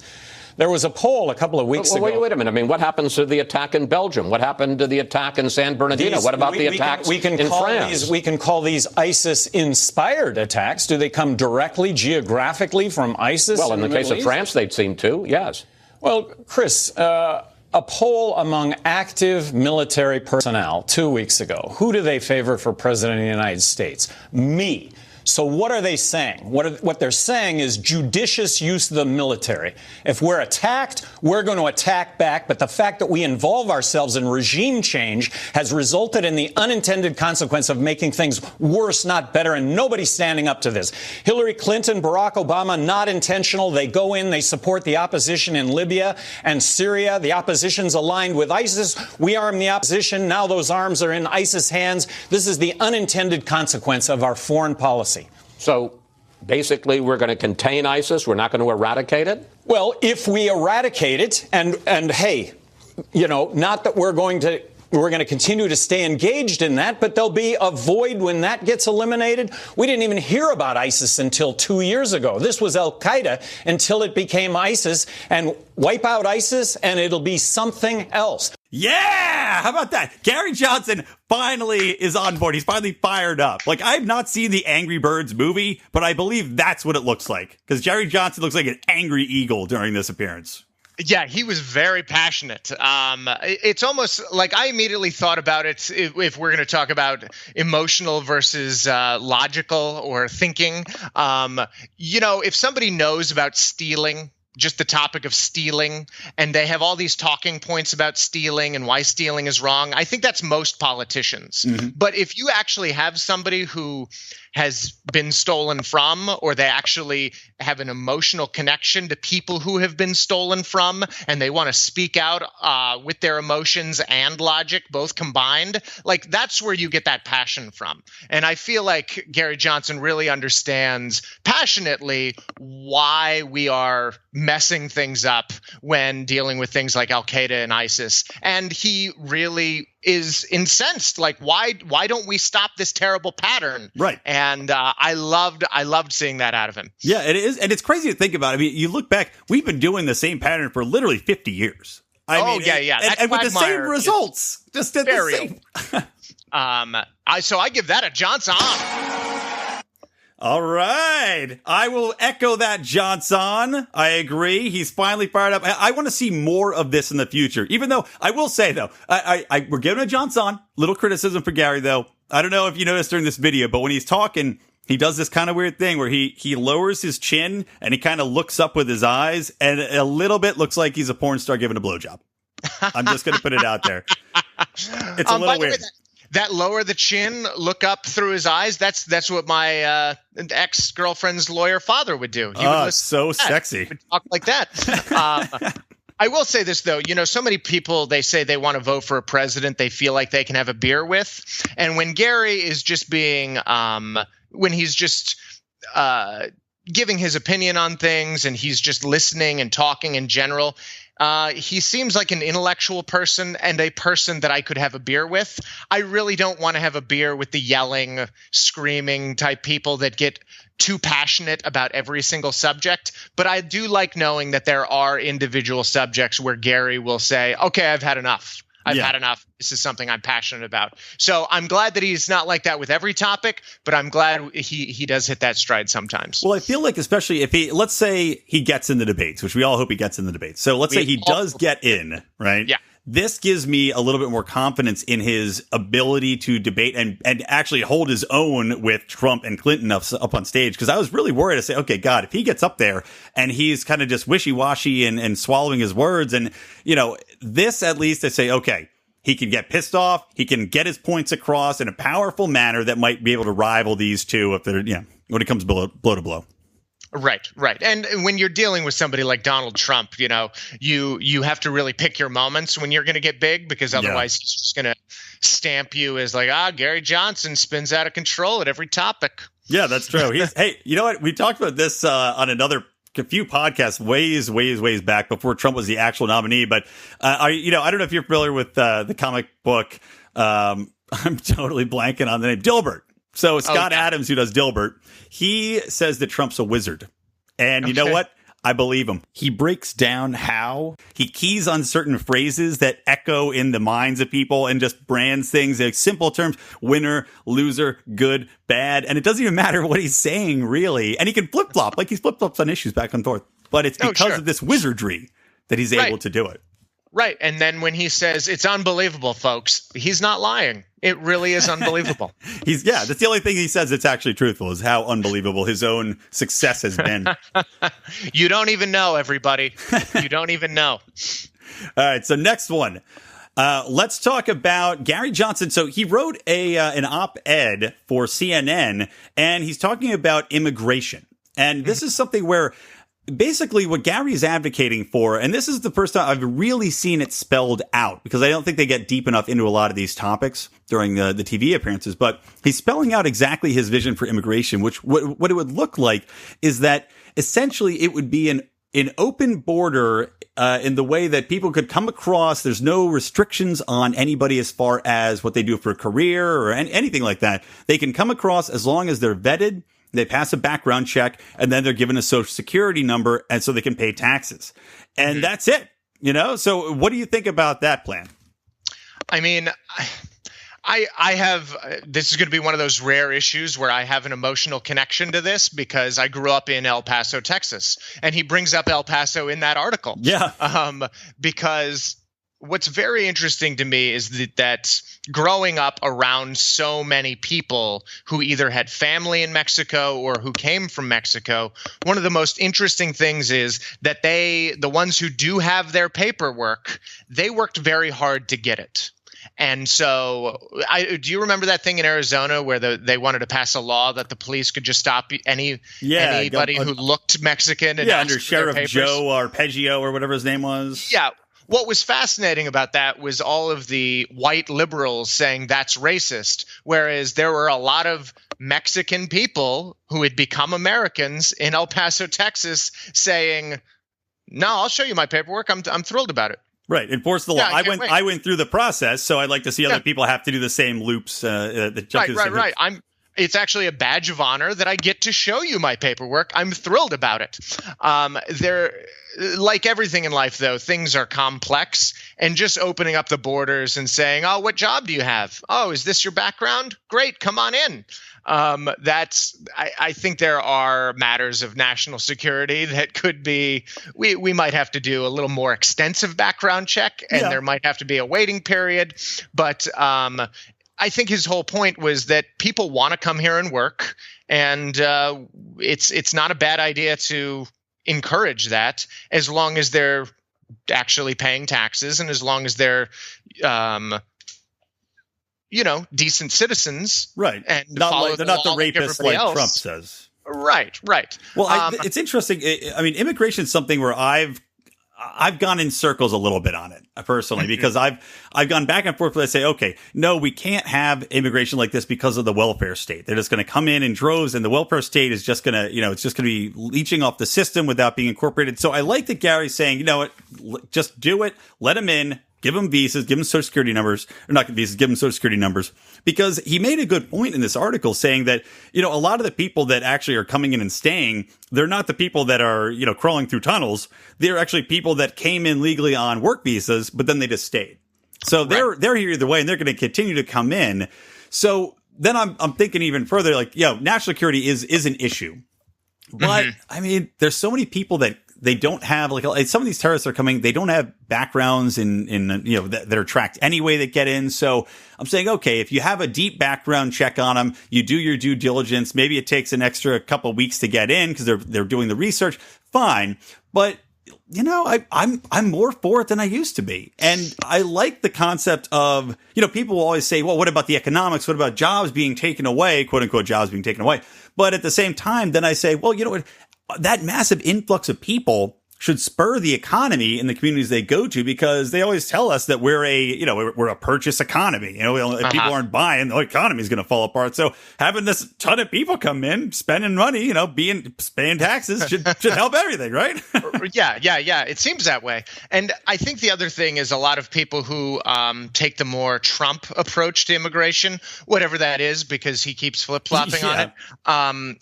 There was a poll a couple of weeks ago. Wait a minute. I mean, what happens to the attack in Belgium? What happened to the attack in San Bernardino? What about the attacks in France? We can call these ISIS-inspired attacks. Do they come directly, geographically from ISIS? Well, in the case of France, they'd seem to, yes. Well, Chris, a poll among active military personnel 2 weeks ago. Who do they favor for president of the United States? Me. So what are they saying? What they're saying is judicious use of the military. If we're attacked, we're going to attack back. But the fact that we involve ourselves in regime change has resulted in the unintended consequence of making things worse, not better. And nobody's standing up to this. Hillary Clinton, Barack Obama, not intentional. They go in, they support the opposition in Libya and Syria. The opposition's aligned with ISIS. We arm the opposition. Now those arms are in ISIS hands. This is the unintended consequence of our foreign policy. So basically, we're going to contain ISIS. We're not going to eradicate it. Well, if we eradicate it, and hey, you know, not that we're going to continue to stay engaged in that, but there'll be a void when that gets eliminated. We didn't even hear about ISIS until 2 years ago. This was Al-Qaeda until it became ISIS, and wipe out ISIS, and it'll be something else. Yeah! How about that? Gary Johnson finally is on board. He's finally fired up. Like, I've not seen the Angry Birds movie, but I believe that's what it looks like. Because Gary Johnson looks like an angry eagle during this appearance. Yeah, he was very passionate. It's almost like I immediately thought about it if we're going to talk about emotional versus logical or thinking. You know, if somebody knows about stealing, just the topic of stealing, and they have all these talking points about stealing and why stealing is wrong, I think that's most politicians. Mm-hmm. But if you actually have somebody who has been stolen from, or they actually have an emotional connection to people who have been stolen from, and they want to speak out with their emotions and logic both combined, like that's where you get that passion from. And I feel like Gary Johnson really understands passionately why we are messing things up when dealing with things like Al-Qaeda and ISIS. And he really is incensed. Like, why don't we stop this terrible pattern? Right. And I loved seeing that out of him. Yeah, it is. And it's crazy to think about. I mean, you look back, we've been doing the same pattern for literally 50 years. I mean, and with the same results. Just at the same. So I give that a Johnson. All right. I will echo that, Johnson. I agree. He's finally fired up. I want to see more of this in the future. Even though, I will say, though, we're giving a Johnson. Little criticism for Gary, though. I don't know if you noticed during this video, but when he's talking, he does this kind of weird thing where he lowers his chin and he kind of looks up with his eyes, and a little bit looks like he's a porn star giving a blowjob. I'm just going to put it out there. It's a little weird. That lower the chin, look up through his eyes, that's what my ex-girlfriend's lawyer father would do. He would so sexy. He would talk like that. I will say this, though. You know, so many people, they say they want to vote for a president they feel like they can have a beer with. And when Gary is just being when he's just giving his opinion on things and he's just listening and talking in general, he seems like an intellectual person and a person that I could have a beer with. I really don't want to have a beer with the yelling, screaming type people that get too passionate about every single subject. But I do like knowing that there are individual subjects where Gary will say, okay, I've had enough. I've had enough. This is something I'm passionate about. So I'm glad that he's not like that with every topic, but I'm glad he does hit that stride sometimes. Well, I feel like especially if let's say he gets in the debates, which we all hope he gets in the debates. So let's say he does get in, right? Yeah. this gives me a little bit more confidence in his ability to debate and actually hold his own with Trump and Clinton up on stage. Because I was really worried to say, okay, God, if he gets up there and he's kind of just wishy-washy and swallowing his words, and, you know, this at least I say, okay, he can get pissed off. He can get his points across in a powerful manner that might be able to rival these two if they're, you know, when it comes blow to blow. Right. And when you're dealing with somebody like Donald Trump, you know, you have to really pick your moments when you're going to get big, because otherwise he's just going to stamp you as like, Gary Johnson spins out of control at every topic. Yeah, that's true. Hey, you know what? We talked about this on a few podcasts ways back before Trump was the actual nominee. But, I don't know if you're familiar with the comic book. I'm totally blanking on the name. Dilbert. So Scott Adams, who does Dilbert, he says that Trump's a wizard. And you know what? I believe him. He breaks down how he keys on certain phrases that echo in the minds of people and just brands things in simple terms: winner, loser, good, bad. And it doesn't even matter what he's saying, really. And he can flip-flop, like he's flip-flops on issues back and forth. But it's because of this wizardry that he's able to do it. Right. And then when he says it's unbelievable, folks, he's not lying. It really is unbelievable. That's the only thing he says that's actually truthful, is how unbelievable his own success has been. You don't even know, everybody. You don't even know. All right. So next one. Let's talk about Gary Johnson. So he wrote an op-ed for CNN, and he's talking about immigration. And this is something where basically what Gary is advocating for, and this is the first time I've really seen it spelled out, because I don't think they get deep enough into a lot of these topics during the TV appearances, but he's spelling out exactly his vision for immigration, which what it would look like is that essentially it would be an open border in the way that people could come across. There's no restrictions on anybody as far as what they do for a career or anything like that. They can come across as long as they're vetted. They pass a background check, and then they're given a social security number, and so they can pay taxes. And that's it, you know? So what do you think about that plan? I mean, I have this is going to be one of those rare issues where I have an emotional connection to this, because I grew up in El Paso, Texas, and he brings up El Paso in that article. Yeah. Because what's very interesting to me is that growing up around so many people who either had family in Mexico or who came from Mexico, one of the most interesting things is that the ones who do have their paperwork, they worked very hard to get it. And so do you remember that thing in Arizona where they wanted to pass a law that the police could just stop anybody who looked Mexican? And under Sheriff Joe Arpeggio or whatever his name was. Yeah. What was fascinating about that was all of the white liberals saying that's racist, whereas there were a lot of Mexican people who had become Americans in El Paso, Texas, saying, "No, I'll show you my paperwork. I'm thrilled about it." Right, enforce the law. I went through the process, so I'd like to see other people have to do the same loops. Right. It's actually a badge of honor that I get to show you my paperwork. I'm thrilled about it. Like everything in life, though, things are complex, and just opening up the borders and saying, "Oh, what job do you have? Oh, is this your background? Great, come on in." I think there are matters of national security that could be, we might have to do a little more extensive background check, and there might have to be a waiting period. But I think his whole point was that people want to come here and work, and it's not a bad idea to encourage that, as long as they're actually paying taxes and as long as they're decent citizens, right? And they're not the rapists like Trump says. Right. Well, it's interesting. I mean, immigration is something where I've gone in circles a little bit on it personally, because I've gone back and forth. But I say, okay, no, we can't have immigration like this because of the welfare state. They're just going to come in droves, and the welfare state is just going to, it's just going to be leeching off the system without being incorporated. So I like that Gary's saying, you know what, just do it, let them in. Give them visas, give them social security numbers, or not visas, give them social security numbers, because he made a good point in this article saying that, a lot of the people that actually are coming in and staying, they're not the people that are, crawling through tunnels. They're actually people that came in legally on work visas, but then they just stayed. So they're here either way, and they're going to continue to come in. So then I'm thinking even further, like, national security is an issue. But I mean, there's so many people that they don't have like some of these terrorists are coming. They don't have backgrounds in that are tracked anyway that get in. So I'm saying, okay, if you have a deep background check on them, you do your due diligence. Maybe it takes an extra couple weeks to get in because they're doing the research. Fine, but I'm more for it than I used to be. And I like the concept of, people will always say, well, what about the economics? What about jobs being taken away, quote unquote, jobs being taken away? But at the same time, then I say, well, you know what? That massive influx of people should spur the economy in the communities they go to, because they always tell us that we're a purchase economy. If people aren't buying, the economy is going to fall apart. So having this ton of people come in, spending money, paying taxes should help everything, right? Yeah. It seems that way. And I think the other thing is a lot of people who take the more Trump approach to immigration, whatever that is, because he keeps flip-flopping on it.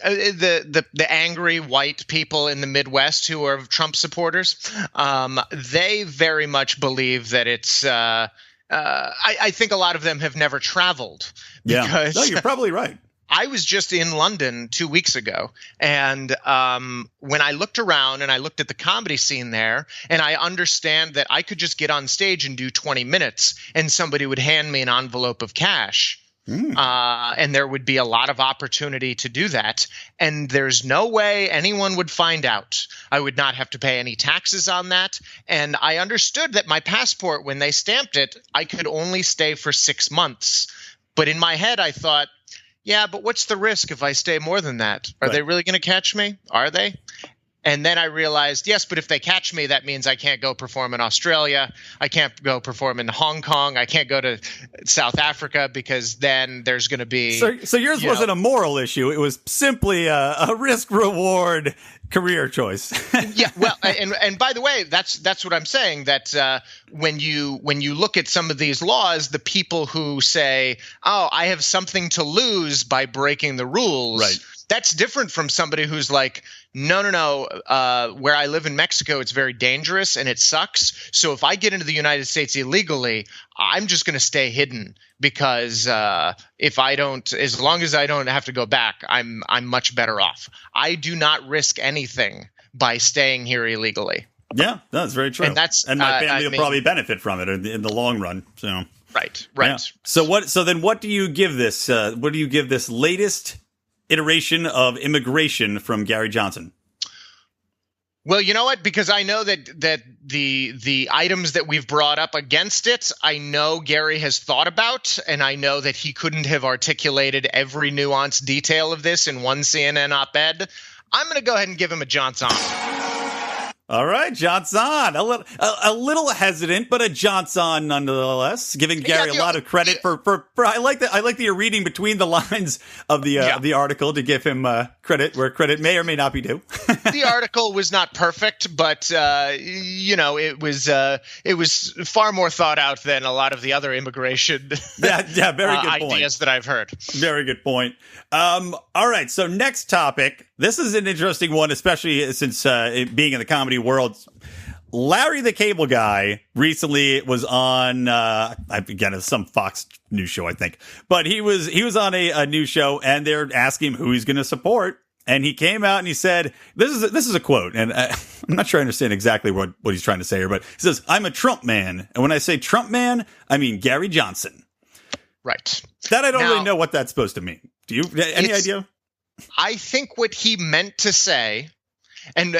The angry white people in the Midwest who are Trump supporters, they very much believe that it's I think a lot of them have never traveled. Because no, you're probably right. I was just in London 2 weeks ago, and when I looked around and I looked at the comedy scene there, and I understand that I could just get on stage and do 20 minutes and somebody would hand me an envelope of cash. And there would be a lot of opportunity to do that. And there's no way anyone would find out. I would not have to pay any taxes on that. And I understood that my passport, when they stamped it, I could only stay for 6 months. But in my head, I thought, yeah, but what's the risk if I stay more than that? Are they really going to catch me? Are they? And then I realized, yes, but if they catch me, that means I can't go perform in Australia. I can't go perform in Hong Kong. I can't go to South Africa, because then there's going to be. So yours wasn't a moral issue. It was simply a risk-reward career choice. Yeah, well, and by the way, that's what I'm saying. That when you look at some of these laws, the people who say, "Oh, I have something to lose by breaking the rules," right. That's different from somebody who's like, no. Where I live in Mexico, it's very dangerous and it sucks. So if I get into the United States illegally, I'm just going to stay hidden, because if I don't, as long as I don't have to go back, I'm much better off. I do not risk anything by staying here illegally. Yeah, that's very true. And my family will probably benefit from it in the long run. So right. Yeah. So then what do you give this? What do you give this latest iteration of immigration from Gary Johnson? Well, you know what? Because I know that the items that we've brought up against it, I know Gary has thought about, and I know that he couldn't have articulated every nuanced detail of this in one CNN op-ed. I'm going to go ahead and give him a Johnson. All right, Johnson. A little hesitant, but a Johnson nonetheless. Giving Gary a lot of credit for I like that. I like that you're reading between the lines of the article to give him credit where credit may or may not be due. The article was not perfect, but it was far more thought out than a lot of the other immorigration very good ideas point. that I've heard. Very good point. All right, so next topic. This is an interesting one, especially since being in the comedy world. Larry the Cable Guy recently was on, again, some Fox News show, I think. But he was on a news show, and they're asking him who he's going to support. And he came out and he said, this is a quote, and I'm not sure I understand exactly what he's trying to say here, but he says, "I'm a Trump man. And when I say Trump man, I mean Gary Johnson." Right. That I don't really know what that's supposed to mean. Do you? Any idea? I think what he meant to say, and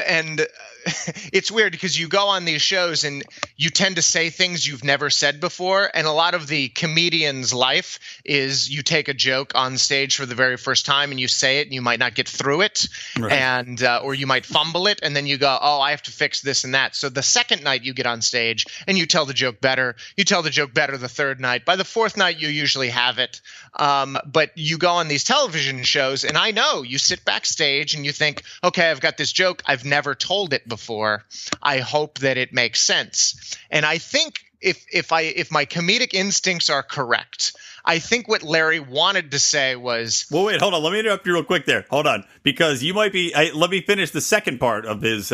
it's weird because you go on these shows and you tend to say things you've never said before. And a lot of the comedian's life is you take a joke on stage for the very first time and you say it and you might not get through it. Right. And or you might fumble it and then you go, oh, I have to fix this and that. So the second night you get on stage and you tell the joke better. You tell the joke better the third night. By the fourth night, you usually have it. But you go on these television shows and I know you sit backstage and you think, okay, I've got this joke. I've never told it before. I hope that it makes sense. And I think if my comedic instincts are correct, I think what Larry wanted to say was... Well, wait, hold on. Let me interrupt you real quick there. Hold on. Because you might be... let me finish the second part of his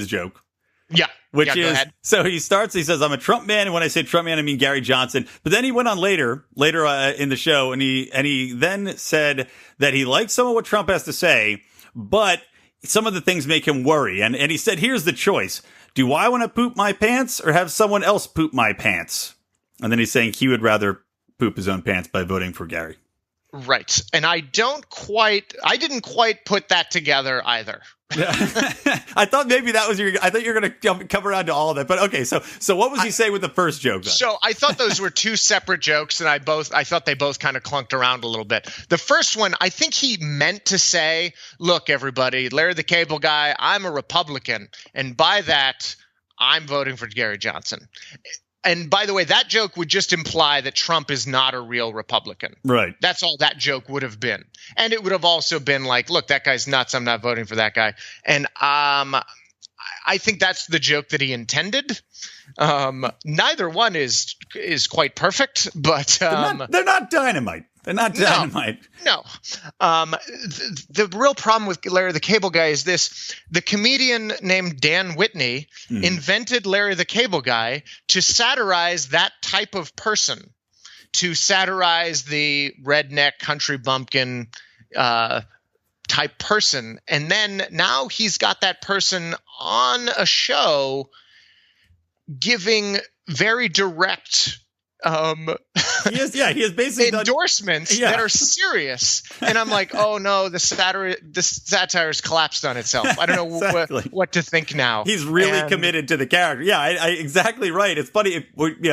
joke. Yeah. Which is, so he says, "I'm a Trump man." And when I say Trump man, I mean Gary Johnson. But then he went on later in the show, and he then said that he liked some of what Trump has to say, but some of the things make him worry. And he said, here's the choice. Do I want to poop my pants or have someone else poop my pants? And then he's saying he would rather poop his own pants by voting for Gary. Right. And I didn't quite put that together either. I thought maybe that was I thought you were going to come around to all of that. But okay, so what was he saying with the first joke then? So I thought those were two separate jokes, and I thought they both kind of clunked around a little bit. The first one, I think he meant to say, look, everybody, Larry the Cable Guy, I'm a Republican, and by that, I'm voting for Gary Johnson. And by the way, that joke would just imply that Trump is not a real Republican. Right. That's all that joke would have been. And it would have also been like, look, that guy's nuts. I'm not voting for that guy. And I think that's the joke that he intended. Neither one is quite perfect, but they're not dynamite. They're not dynamite. No. The real problem with Larry the Cable Guy is this. The comedian named Dan Whitney invented Larry the Cable Guy to satirize that type of person, to satirize the redneck country bumpkin type person. And then now he's got that person on a show giving very direct he has basically endorsements that are serious, and I'm like, oh no, the satire's collapsed on itself. I don't know exactly. what to think now. He's really committed to the character. Yeah, I exactly right. It's funny, maybe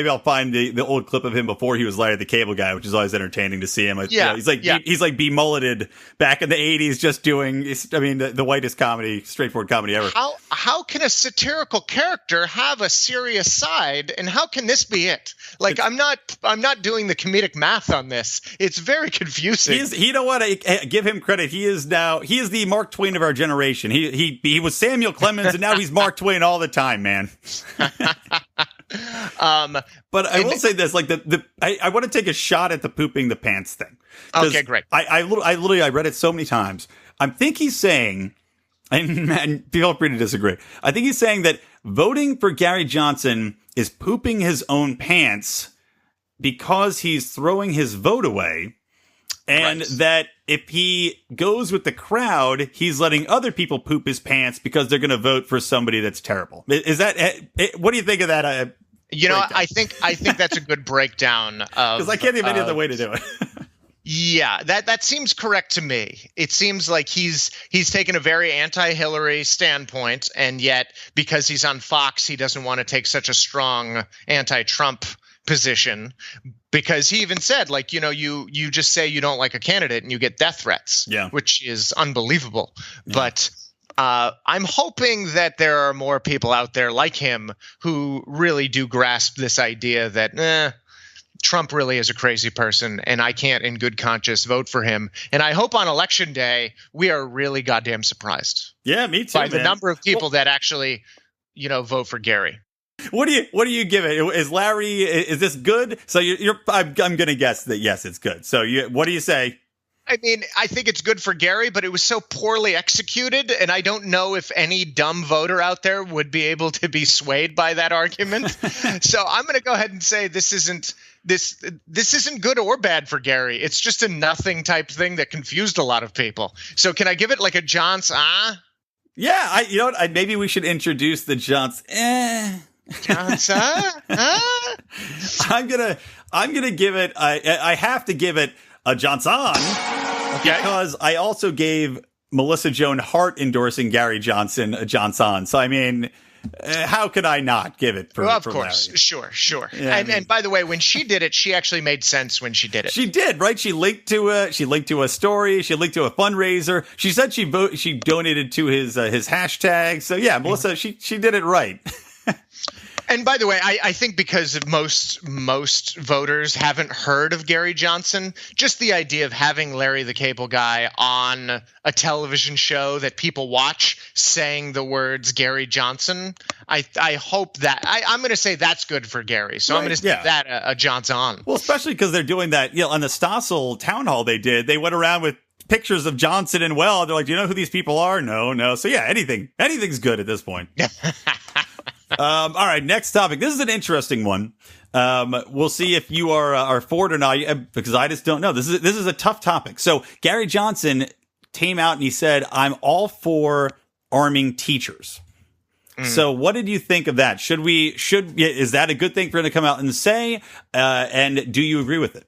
I'll find the old clip of him before he was Larry the Cable Guy, which is always entertaining to see him. He's like be-mulleted back in the 80s, just doing, the whitest comedy, straightforward comedy ever. How can a satirical character have a serious side, and how can this be it? Like, I'm not doing the comedic math on this. It's very confusing. You know what? I give him credit. He is the Mark Twain of our generation. He was Samuel Clemens, and now he's Mark Twain all the time, man. But I will say this: like I want to take a shot at the pooping the pants thing. Okay, great. I read it so many times. I think he's saying, and feel free to disagree. I think he's saying that voting for Gary Johnson is pooping his own pants because he's throwing his vote away, and that if he goes with the crowd, he's letting other people poop his pants because they're going to vote for somebody that's terrible. Is that what do you think of that? I think that's a good breakdown because I can't think of any other way to do it. Yeah, that seems correct to me. It seems like he's taken a very anti-Hillary standpoint, and yet because he's on Fox, he doesn't want to take such a strong anti-Trump position, because he even said, like, you just say you don't like a candidate and you get death threats, which is unbelievable. Yeah. But I'm hoping that there are more people out there like him who really do grasp this idea that Trump really is a crazy person, and I can't in good conscience vote for him. And I hope on election day we are really goddamn surprised. Yeah, me too. By the number of people that actually, vote for Gary. What do you give it? Is Larry? Is this good? So I'm going to guess that yes, it's good. So what do you say? I mean, I think it's good for Gary, but it was so poorly executed, and I don't know if any dumb voter out there would be able to be swayed by that argument. So I'm going to go ahead and say this isn't good or bad for Gary. It's just a nothing type thing that confused a lot of people. So can I give it like a Johnson? Yeah, you know what? Maybe we should introduce the Johnson. Johnson? I'm gonna give it. I have to give it a Johnson, because I also gave Melissa Joan Hart endorsing Gary Johnson a Johnson. So I mean, how could I not give it for? Well, of course, Larry? Sure. Yeah, and by the way, when she did it, she actually made sense when she did it. She did, right? She linked to a story. She linked to a fundraiser. She said she donated to his hashtag. So yeah, Melissa, she did it right. And by the way, I think because most voters haven't heard of Gary Johnson, just the idea of having Larry the Cable Guy on a television show that people watch saying the words Gary Johnson, I hope that I'm going to say that's good for Gary. So I'm going to give that a Johnson. Well, especially because they're doing that, on the Stossel town hall they went around with pictures of Johnson and Weld. They're like, do you know who these people are? No. So yeah, anything's good at this point. All right, next topic. This is an interesting one. We'll see if you are for it or not, because I just don't know. This is a tough topic. So Gary Johnson came out and he said, I'm all for arming teachers. So what did you think of that? Is that a good thing for him to come out and say? And do you agree with it?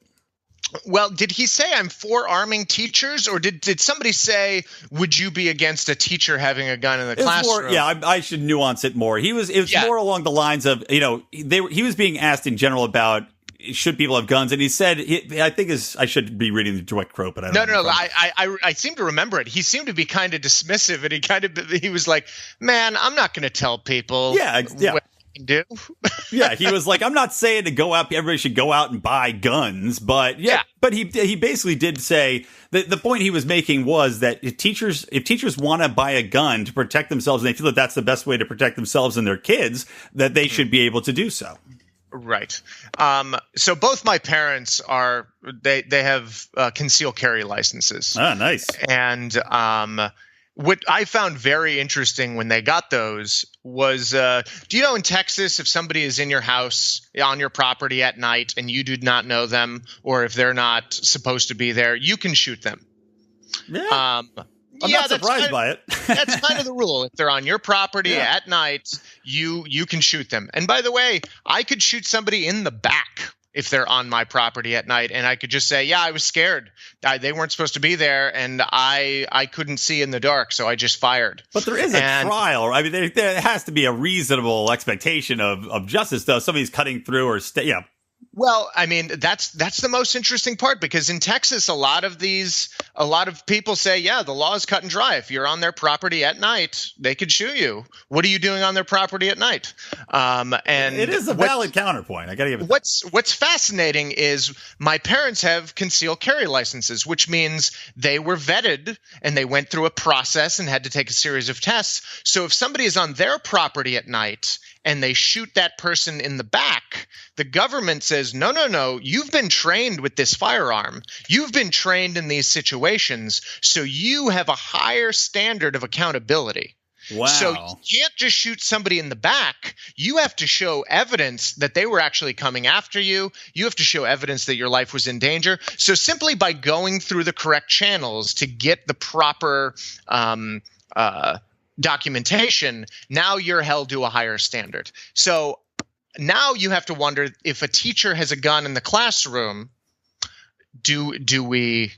Well, did he say I'm for arming teachers, or did somebody say, would you be against a teacher having a gun in the classroom? I should nuance it more. It was more along the lines of, he was being asked in general about should people have guns, and he said, I should be reading the direct quote, but I don't know. I seem to remember it. He seemed to be kind of dismissive, and he was like, man, I'm not going to tell people what I can do. Yeah, he was like, I'm not saying to go out, everybody should go out and buy guns, but but he basically did say that the point he was making was that if teachers want to buy a gun to protect themselves, and they feel that that's the best way to protect themselves and their kids, that they should be able to do so. Right. So both my parents they have concealed carry licenses. Ah, nice. And what I found very interesting when they got those was, do you know in Texas, if somebody is in your house on your property at night and you do not know them, or if they're not supposed to be there, you can shoot them. Yeah. I'm not surprised by it. That's kind of the rule. If they're on your property at night, you can shoot them. And by the way, I could shoot somebody in the back if they're on my property at night, and I could just say, I was scared. They weren't supposed to be there, and I couldn't see in the dark, so I just fired. But there is a trial. I mean, there has to be a reasonable expectation of justice, though. Somebody's cutting through or Well, I mean, that's the most interesting part, because in Texas, a lot of people say, the law is cut and dry. If you're on their property at night, they could shoot you. What are you doing on their property at night? And it is a valid counterpoint. I got to give it. What's fascinating is my parents have concealed carry licenses, which means they were vetted and they went through a process and had to take a series of tests. So if somebody is on their property at night and they shoot that person in the back, the government says, no, you've been trained with this firearm. You've been trained in these situations, so you have a higher standard of accountability. Wow. So you can't just shoot somebody in the back. You have to show evidence that they were actually coming after you. You have to show evidence that your life was in danger. So simply by going through the correct channels to get the proper documentation, now you're held to a higher standard. So now you have to wonder, if a teacher has a gun in the classroom, do we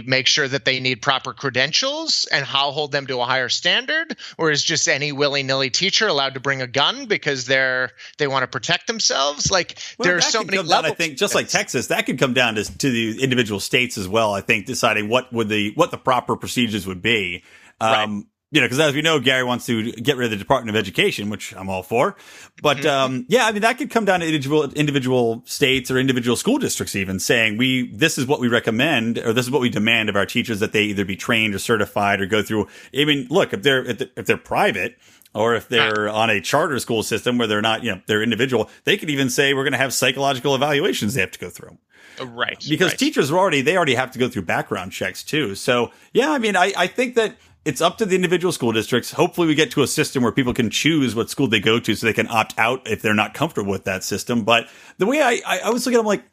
make sure that they need proper credentials and how hold them to a higher standard? Or is just any willy-nilly teacher allowed to bring a gun because they want to protect themselves? There are so many levels. I think just like Texas, that could come down to the individual states as well. I think deciding what the proper procedures would be. Right. Because as we know, Gary wants to get rid of the Department of Education, which I'm all for. But that could come down to individual states or individual school districts even saying this is what we recommend, or this is what we demand of our teachers, that they either be trained or certified or go through. I mean, look, if they're private, or if they're on a charter school system where they're not, they're individual, they could even say we're going to have psychological evaluations they have to go through. Right. Because teachers already have to go through background checks too. So I think that it's up to the individual school districts. Hopefully we get to a system where people can choose what school they go to, so they can opt out if they're not comfortable with that system. But the way I was looking at it, I'm like,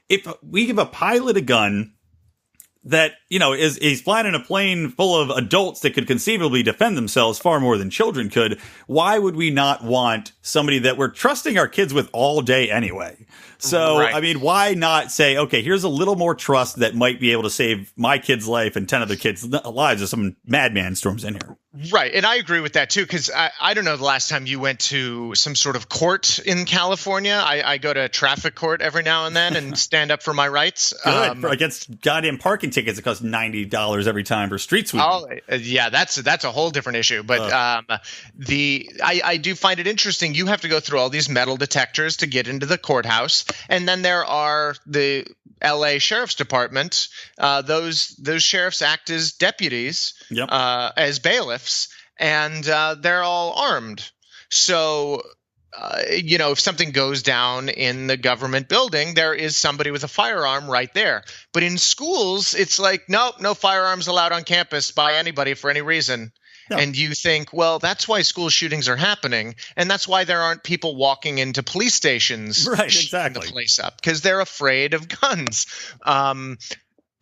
if we give a pilot a gun that, is flying in a plane full of adults that could conceivably defend themselves far more than children could, why would we not want somebody that we're trusting our kids with all day anyway? So, right. I mean, why not say, okay, here's a little more trust that might be able to save my kid's life and 10 other kids' lives if some madman storms in here. Right. And I agree with that, too, because I don't know the last time you went to some sort of court in California. I go to traffic court every now and then and stand up for my rights. Good. Against goddamn parking tickets that cost $90 every time for street sweeping. Oh, yeah, that's a whole different issue. But I do find it interesting. You have to go through all these metal detectors to get into the courthouse. And then there are the LA Sheriff's Department. Those sheriffs act as deputies, as bailiffs, and they're all armed. So, if something goes down in the government building, there is somebody with a firearm right there. But in schools, it's like, no firearms allowed on campus by anybody for any reason. No. And you think, well, that's why school shootings are happening, and that's why there aren't people walking into police stations, right? Exactly, the place up, because they're afraid of guns.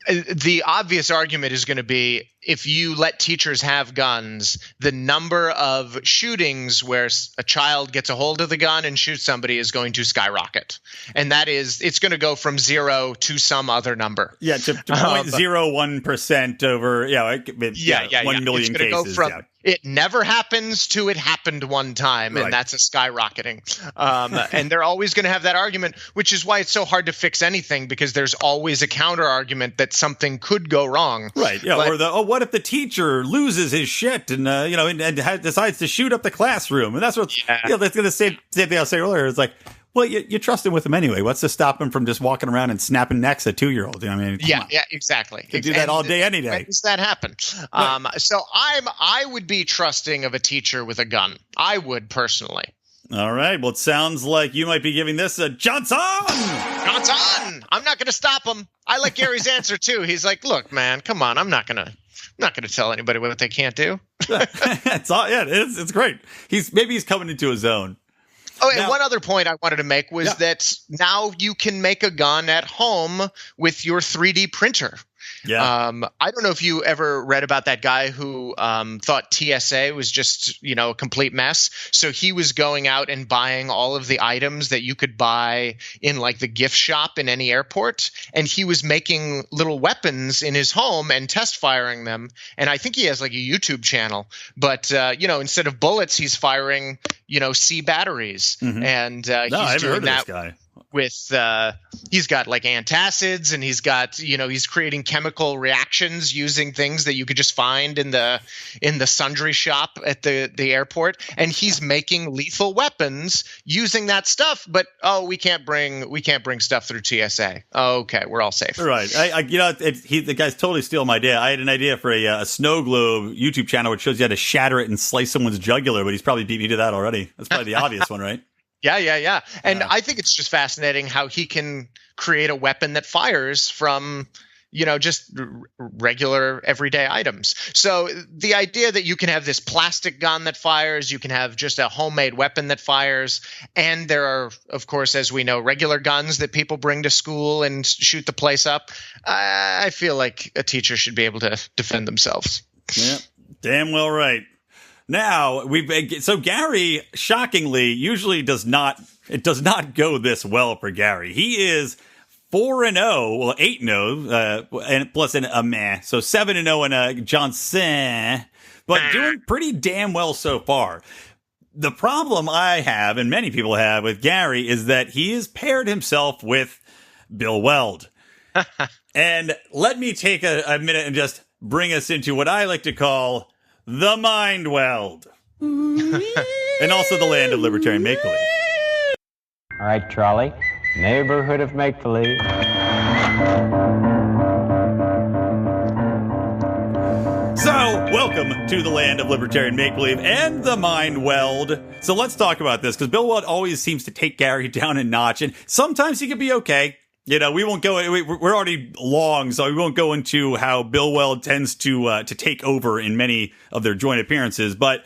the obvious argument is going to be if you let teachers have guns, the number of shootings where a child gets a hold of the gun and shoots somebody is going to skyrocket. And that is, it's going to go from 0 to some other number. Yeah, to 0.01% over, 1 million it's cases. Go from, it never happens to it happened one time, and that's a skyrocketing. And they're always going to have that argument, which is why it's so hard to fix anything, because there's always a counter argument that something could go wrong. Right. Yeah. Or what if the teacher loses his shit and decides to shoot up the classroom? And that's what that's going to say. Same thing I was saying earlier. It's like, well, you trust him with him anyway. What's to stop him from just walking around and snapping necks at 2-year-olds? I mean, yeah, exactly. You do that all day, any day. When does that happen? So I would be trusting of a teacher with a gun. I would personally. All right. Well, it sounds like you might be giving this a Johnson. Johnson. I'm not going to stop him. I like Gary's answer too. He's like, look, man, come on. I'm not going to tell anybody what they can't do. It's great. He's coming into his own. Oh, and one other point I wanted to make was that now you can make a gun at home with your 3D printer. Yeah. I don't know if you ever read about that guy who thought TSA was just, a complete mess. So he was going out and buying all of the items that you could buy in like the gift shop in any airport. And he was making little weapons in his home and test firing them. And I think he has like a YouTube channel. But, instead of bullets, he's firing, C batteries. Mm-hmm. And he's doing that. This guy. With he's got like antacids, and he's got he's creating chemical reactions using things that you could just find in the sundry shop at the airport, and he's making lethal weapons using that stuff. But we can't bring stuff through TSA. Okay, we're all safe. Right. The guy's totally stealing my idea. I had an idea for a snow globe YouTube channel which shows you how to shatter it and slice someone's jugular, but he's probably beat me to that already. That's probably the obvious one, right? Yeah. And I think it's just fascinating how he can create a weapon that fires from, just regular everyday items. So the idea that you can have this plastic gun that fires, you can have just a homemade weapon that fires, and there are, of course, as we know, regular guns that people bring to school and shoot the place up. I feel like a teacher should be able to defend themselves. Yeah, damn well right. Now, Gary, shockingly, usually does not go this well for Gary. He is 4-0, well, 8-0, and plus a meh. So 7-0 and a Johnson, but doing pretty damn well so far. The problem I have, and many people have with Gary, is that he has paired himself with Bill Weld. And let me take a minute and just bring us into what I like to call the Mind Weld. And also the land of Libertarian make-believe. All right, Trolley. Neighborhood of make-believe. So, welcome to the land of Libertarian make-believe and the Mind Weld. So let's talk about this, because Bill Weld always seems to take Gary down a notch, and sometimes he can be okay. We won't go. We're already long, so we won't go into how Bill Weld tends to take over in many of their joint appearances. But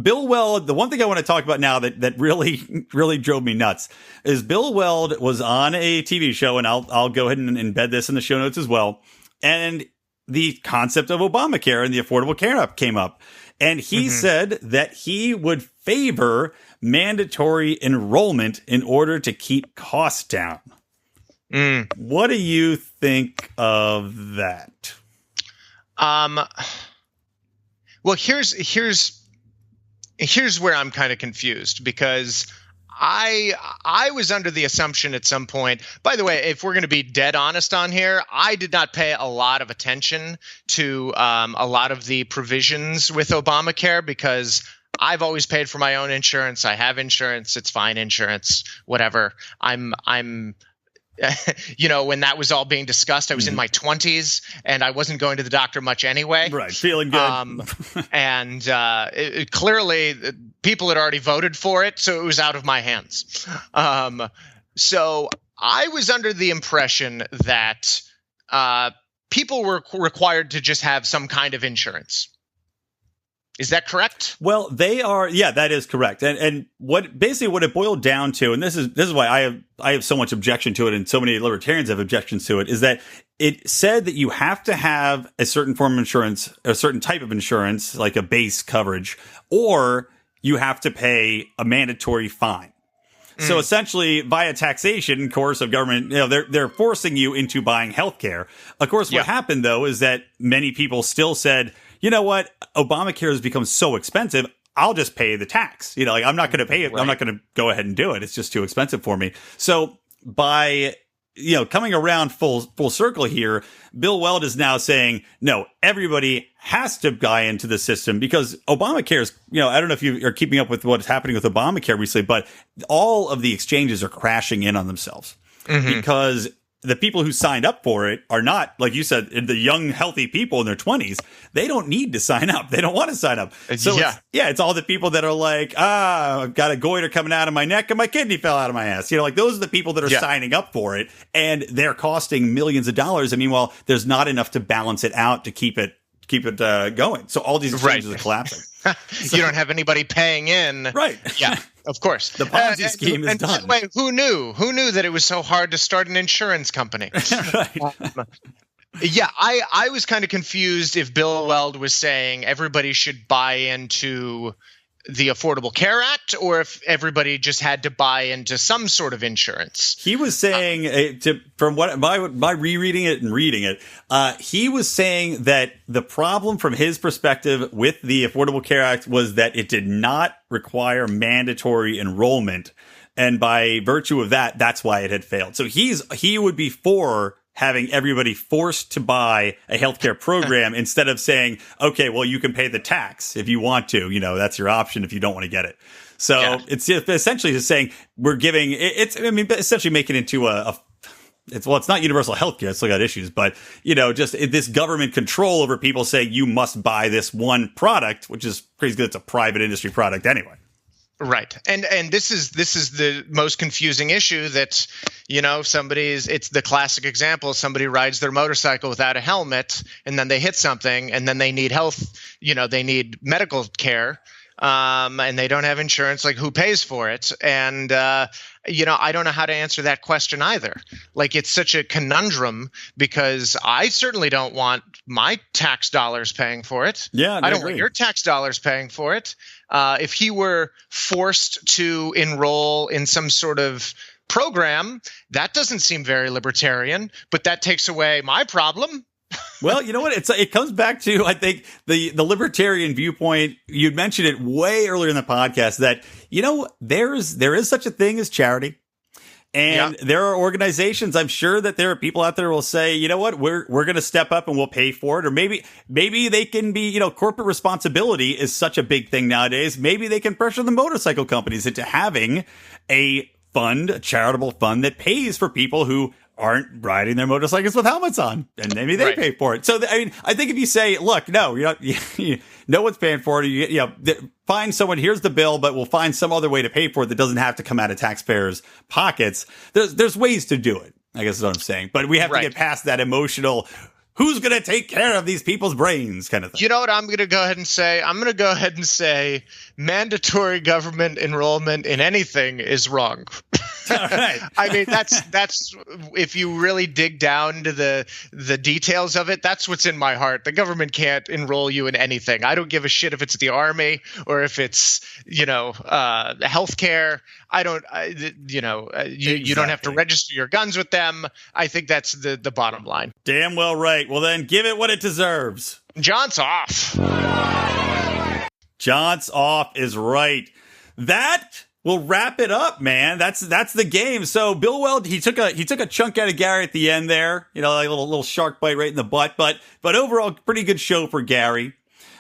Bill Weld, the one thing I want to talk about now that really drove me nuts is Bill Weld was on a TV show, and I'll go ahead and embed this in the show notes as well. And the concept of Obamacare and the Affordable Care Act came up, and he said that he would favor mandatory enrollment in order to keep costs down. What do you think of that? Well, here's where I'm kind of confused, because I was under the assumption at some point, by the way, if we're going to be dead honest on here, I did not pay a lot of attention to a lot of the provisions with Obamacare, because I've always paid for my own insurance. I have insurance. It's fine insurance, whatever. I'm when that was all being discussed, I was in my 20s and I wasn't going to the doctor much anyway. Right. Feeling good. And clearly people had already voted for it, so it was out of my hands. So I was under the impression that people were required to just have some kind of insurance. Is that correct? Well, they are. Yeah, that is correct. And what it boiled down to, and this is why I have so much objection to it, and so many libertarians have objections to it, is that it said that you have to have a certain form of insurance, a certain type of insurance, like a base coverage, or you have to pay a mandatory fine. So essentially, via taxation, of course, of government, they're forcing you into buying healthcare. Of course, what happened, though, is that many people still said, you know what, Obamacare has become so expensive, I'll just pay the tax. I'm not going to pay it. Right. I'm not going to go ahead and do it. It's just too expensive for me. So by coming around full circle here, Bill Weld is now saying, no, everybody has to buy into the system, because Obamacare is, I don't know if you are keeping up with what's happening with Obamacare recently, but all of the exchanges are crashing in on themselves because the people who signed up for it are not, like you said, the young, healthy people in their 20s. They don't need to sign up. They don't want to sign up. So it's all the people that are like, I've got a goiter coming out of my neck and my kidney fell out of my ass. Like those are the people that are signing up for it, and they're costing millions of dollars. And meanwhile, there's not enough to balance it out to keep it going. So all these exchanges are collapsing. You don't have anybody paying in. Right. Yeah, of course. The Ponzi scheme is done. And by the way, who knew? Who knew that it was so hard to start an insurance company? Right. I was kind of confused if Bill Weld was saying everybody should buy into the Affordable Care Act, or if everybody just had to buy into some sort of insurance. He was saying, from what by rereading it and reading it, he was saying that the problem from his perspective with the Affordable Care Act was that it did not require mandatory enrollment, and by virtue of that, that's why it had failed. So he would be for having everybody forced to buy a healthcare program instead of saying, okay, well, you can pay the tax if you want to, that's your option if you don't want to get it. So it's essentially just saying we're giving essentially making it into it's not universal healthcare. It's still got issues, but just this government control over people saying you must buy this one product, which is crazy because it's a private industry product anyway. Right. And this is the most confusing issue that, it's the classic example. Somebody rides their motorcycle without a helmet, and then they hit something, and then they need they need medical care, and they don't have insurance. Like, who pays for it? And, I don't know how to answer that question either. Like, it's such a conundrum, because I certainly don't want my tax dollars paying for it. Yeah, I don't want your tax dollars paying for it. If he were forced to enroll in some sort of program, that doesn't seem very libertarian, but that takes away my problem. Well, you know what? It comes back to, I think, the libertarian viewpoint. You'd mentioned it way earlier in the podcast that, there is such a thing as charity. And there are organizations, I'm sure that there are people out there who will say, you know what, we're going to step up and we'll pay for it. Or maybe they can be, corporate responsibility is such a big thing nowadays. Maybe they can pressure the motorcycle companies into having a charitable fund that pays for people who aren't riding their motorcycles with helmets on, and maybe they pay for it. So, I think if you say, look, no, no one's paying for it, find someone, here's the bill, but we'll find some other way to pay for it that doesn't have to come out of taxpayers' pockets. There's ways to do it, I guess is what I'm saying. But we have to get past that emotional, who's going to take care of these people's brains kind of thing. You know what I'm going to go ahead and say? I'm going to go ahead and say mandatory government enrollment in anything is wrong. Right. I mean, that's if you really dig down to the details of it, that's what's in my heart. The government can't enroll you in anything. I don't give a shit if it's the Army or if it's, healthcare. You don't have to register your guns with them. I think that's the bottom line. Damn well right. Well, then give it what it deserves. John's off. John's off is right. That will wrap it up, man. That's the game. So Bill Weld, he took a chunk out of Gary at the end there, like a little shark bite right in the butt. But overall, pretty good show for Gary.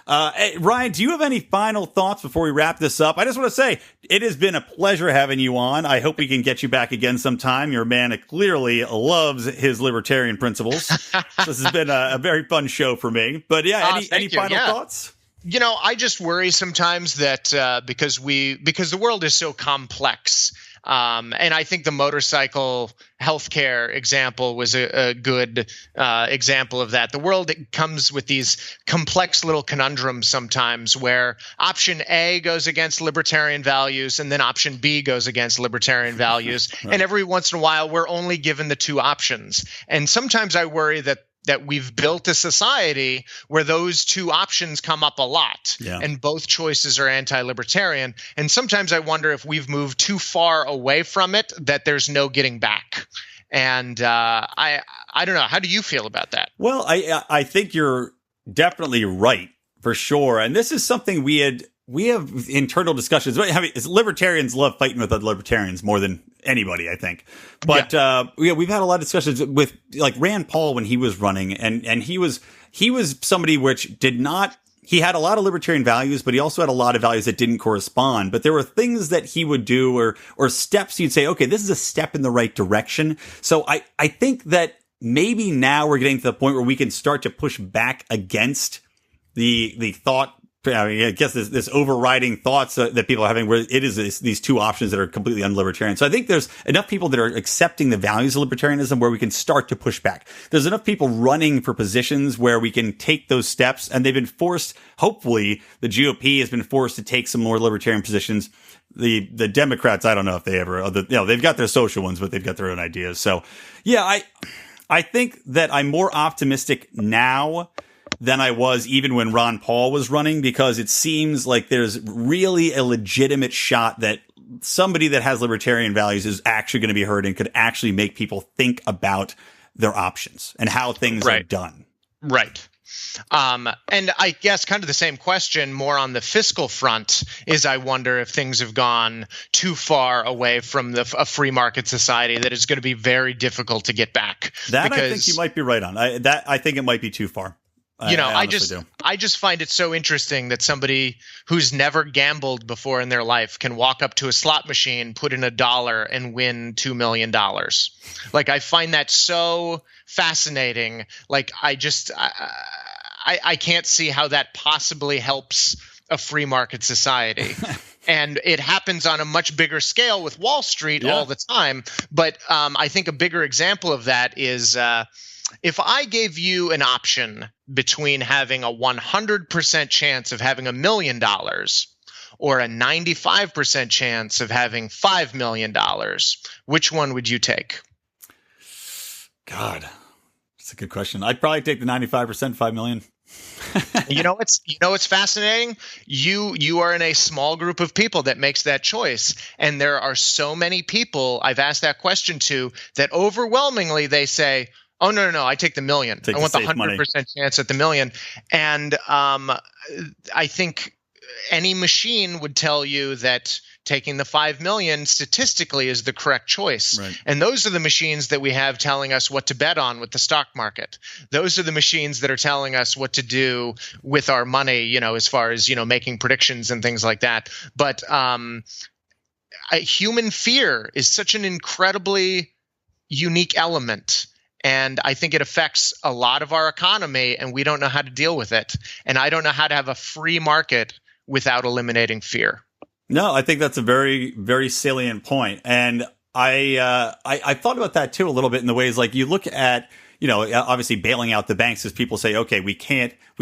Hey, Ryan, do you have any final thoughts before we wrap this up? I just want to say it has been a pleasure having you on. I hope we can get you back again sometime. You're a man that clearly loves his libertarian principles. This has been a very fun show for me. But any final thoughts? I just worry sometimes that because the world is so complex, And I think the motorcycle healthcare example was a good example of that. The world comes with these complex little conundrums sometimes where option A goes against libertarian values and then option B goes against libertarian values. Right. And every once in a while, we're only given the two options. And sometimes I worry that we've built a society where those two options come up a lot, and both choices are anti-libertarian. And sometimes I wonder if we've moved too far away from it, that there's no getting back. And I don't know. How do you feel about that? Well, I think you're definitely right, for sure. And this is something we have internal discussions. Libertarians love fighting with other libertarians more than anybody, I think. But we've had a lot of discussions with like Rand Paul when he was running, and he was somebody which he had a lot of libertarian values, but he also had a lot of values that didn't correspond. But there were things that he would do or steps you'd say, okay, this is a step in the right direction. So I think that maybe now we're getting to the point where we can start to push back against the thought. I guess this overriding thoughts that people are having, where it is these two options that are completely unlibertarian. So I think there's enough people that are accepting the values of libertarianism where we can start to push back. There's enough people running for positions where we can take those steps, and they've been forced. Hopefully, the GOP has been forced to take some more libertarian positions. The Democrats, I don't know if they ever, they've got their social ones, but they've got their own ideas. So yeah, I think that I'm more optimistic now than I was even when Ron Paul was running, because it seems like there's really a legitimate shot that somebody that has libertarian values is actually going to be heard and could actually make people think about their options and how things are done. Right. And I guess kind of the same question more on the fiscal front is, I wonder if things have gone too far away from a free market society that is going to be very difficult to get back. That I think you might be right on. I think it might be too far. I just find it so interesting that somebody who's never gambled before in their life can walk up to a slot machine, put in $1 and win $2 million. Like, I find that so fascinating. Like, I can't see how that possibly helps a free market society. And it happens on a much bigger scale with Wall Street all the time. But I think a bigger example of that is if I gave you an option between having a 100% chance of having $1 million or a 95% chance of having $5 million, which one would you take? God, that's a good question. I'd probably take the 95%, $5 million. You know what's fascinating? You are in a small group of people that makes that choice, and there are so many people I've asked that question to that overwhelmingly they say, oh, no, I take the million. I want the 100% chance at the million. And I think any machine would tell you that taking the 5 million statistically is the correct choice. Right. And those are the machines that we have telling us what to bet on with the stock market. Those are the machines that are telling us what to do with our money, as far as, making predictions and things like that. But human fear is such an incredibly unique element. And I think it affects a lot of our economy, and we don't know how to deal with it. And I don't know how to have a free market without eliminating fear. No, I think that's a very, very salient point. And I thought about that too a little bit in the ways like you look at, obviously bailing out the banks, as people say, okay, we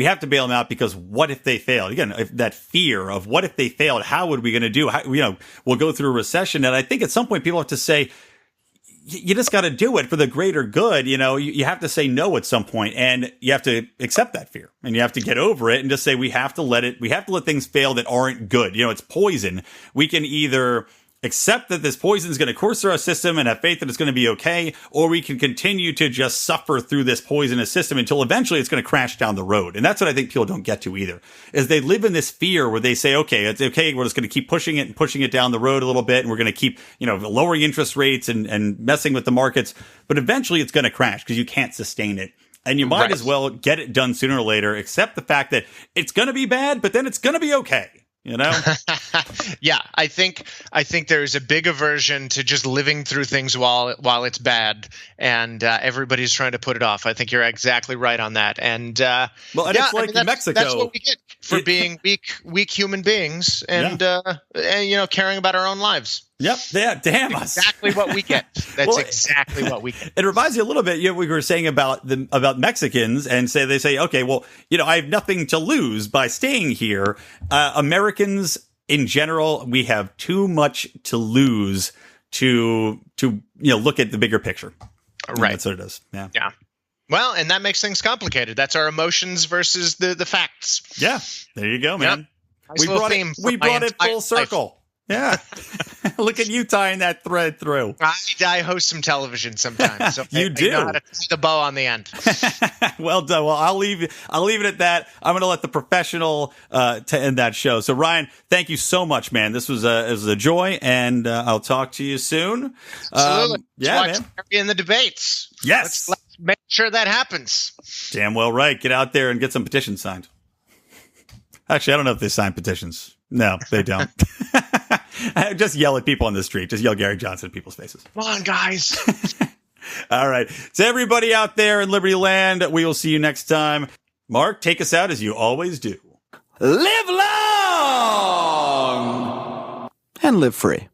have to bail them out because what if they fail? Again, that fear of what if they failed, how would we going to do? We'll go through a recession. And I think at some point people have to say, you just got to do it for the greater good. You have to say no at some point, and you have to accept that fear, and you have to get over it and just say, we have to let things fail that aren't good. It's poison. We can either accept that this poison is going to course through our system and have faith that it's going to be okay, or we can continue to just suffer through this poisonous system until eventually it's going to crash down the road. And that's what I think people don't get to either, is they live in this fear where they say, okay, it's okay, we're just going to keep pushing it down the road a little bit, and we're going to keep, lowering interest rates and messing with the markets, but eventually it's going to crash because you can't sustain it. And you might as well get it done sooner or later, accept the fact that it's going to be bad, but then it's going to be okay. Yeah, I think there's a big aversion to just living through things while it's bad, and everybody's trying to put it off. I think you're exactly right on that. And it's like Mexico. That's what we get for being weak human beings and caring about our own lives. Yep. Yeah. Damn us. Exactly what we get. That's exactly what we get. It reminds you a little bit. We were saying about Mexicans, and they say, okay, well, I have nothing to lose by staying here. Americans in general, we have too much to lose to look at the bigger picture. Right. That's what it is. Yeah. Yeah. Well, and that makes things complicated. That's our emotions versus the facts. Yeah. There you go, man. Yep. We brought it full circle. Yeah. Look at you tying that thread through. I host some television sometimes. So you do. I know how to tie the bow on the end. Well done. Well, I'll leave it at that. I'm going to let the professional to end that show. So, Ryan, thank you so much, man. This was a joy, and I'll talk to you soon. Absolutely. Man. In the debates. Yes. Let's make sure that happens. Damn well right. Get out there and get some petitions signed. Actually, I don't know if they sign petitions. No, they don't. Just yell at people on the street. Just yell Gary Johnson at people's faces. Come on, guys. All right. So everybody out there in Liberty Land, we will see you next time. Mark, take us out as you always do. Live long and live free.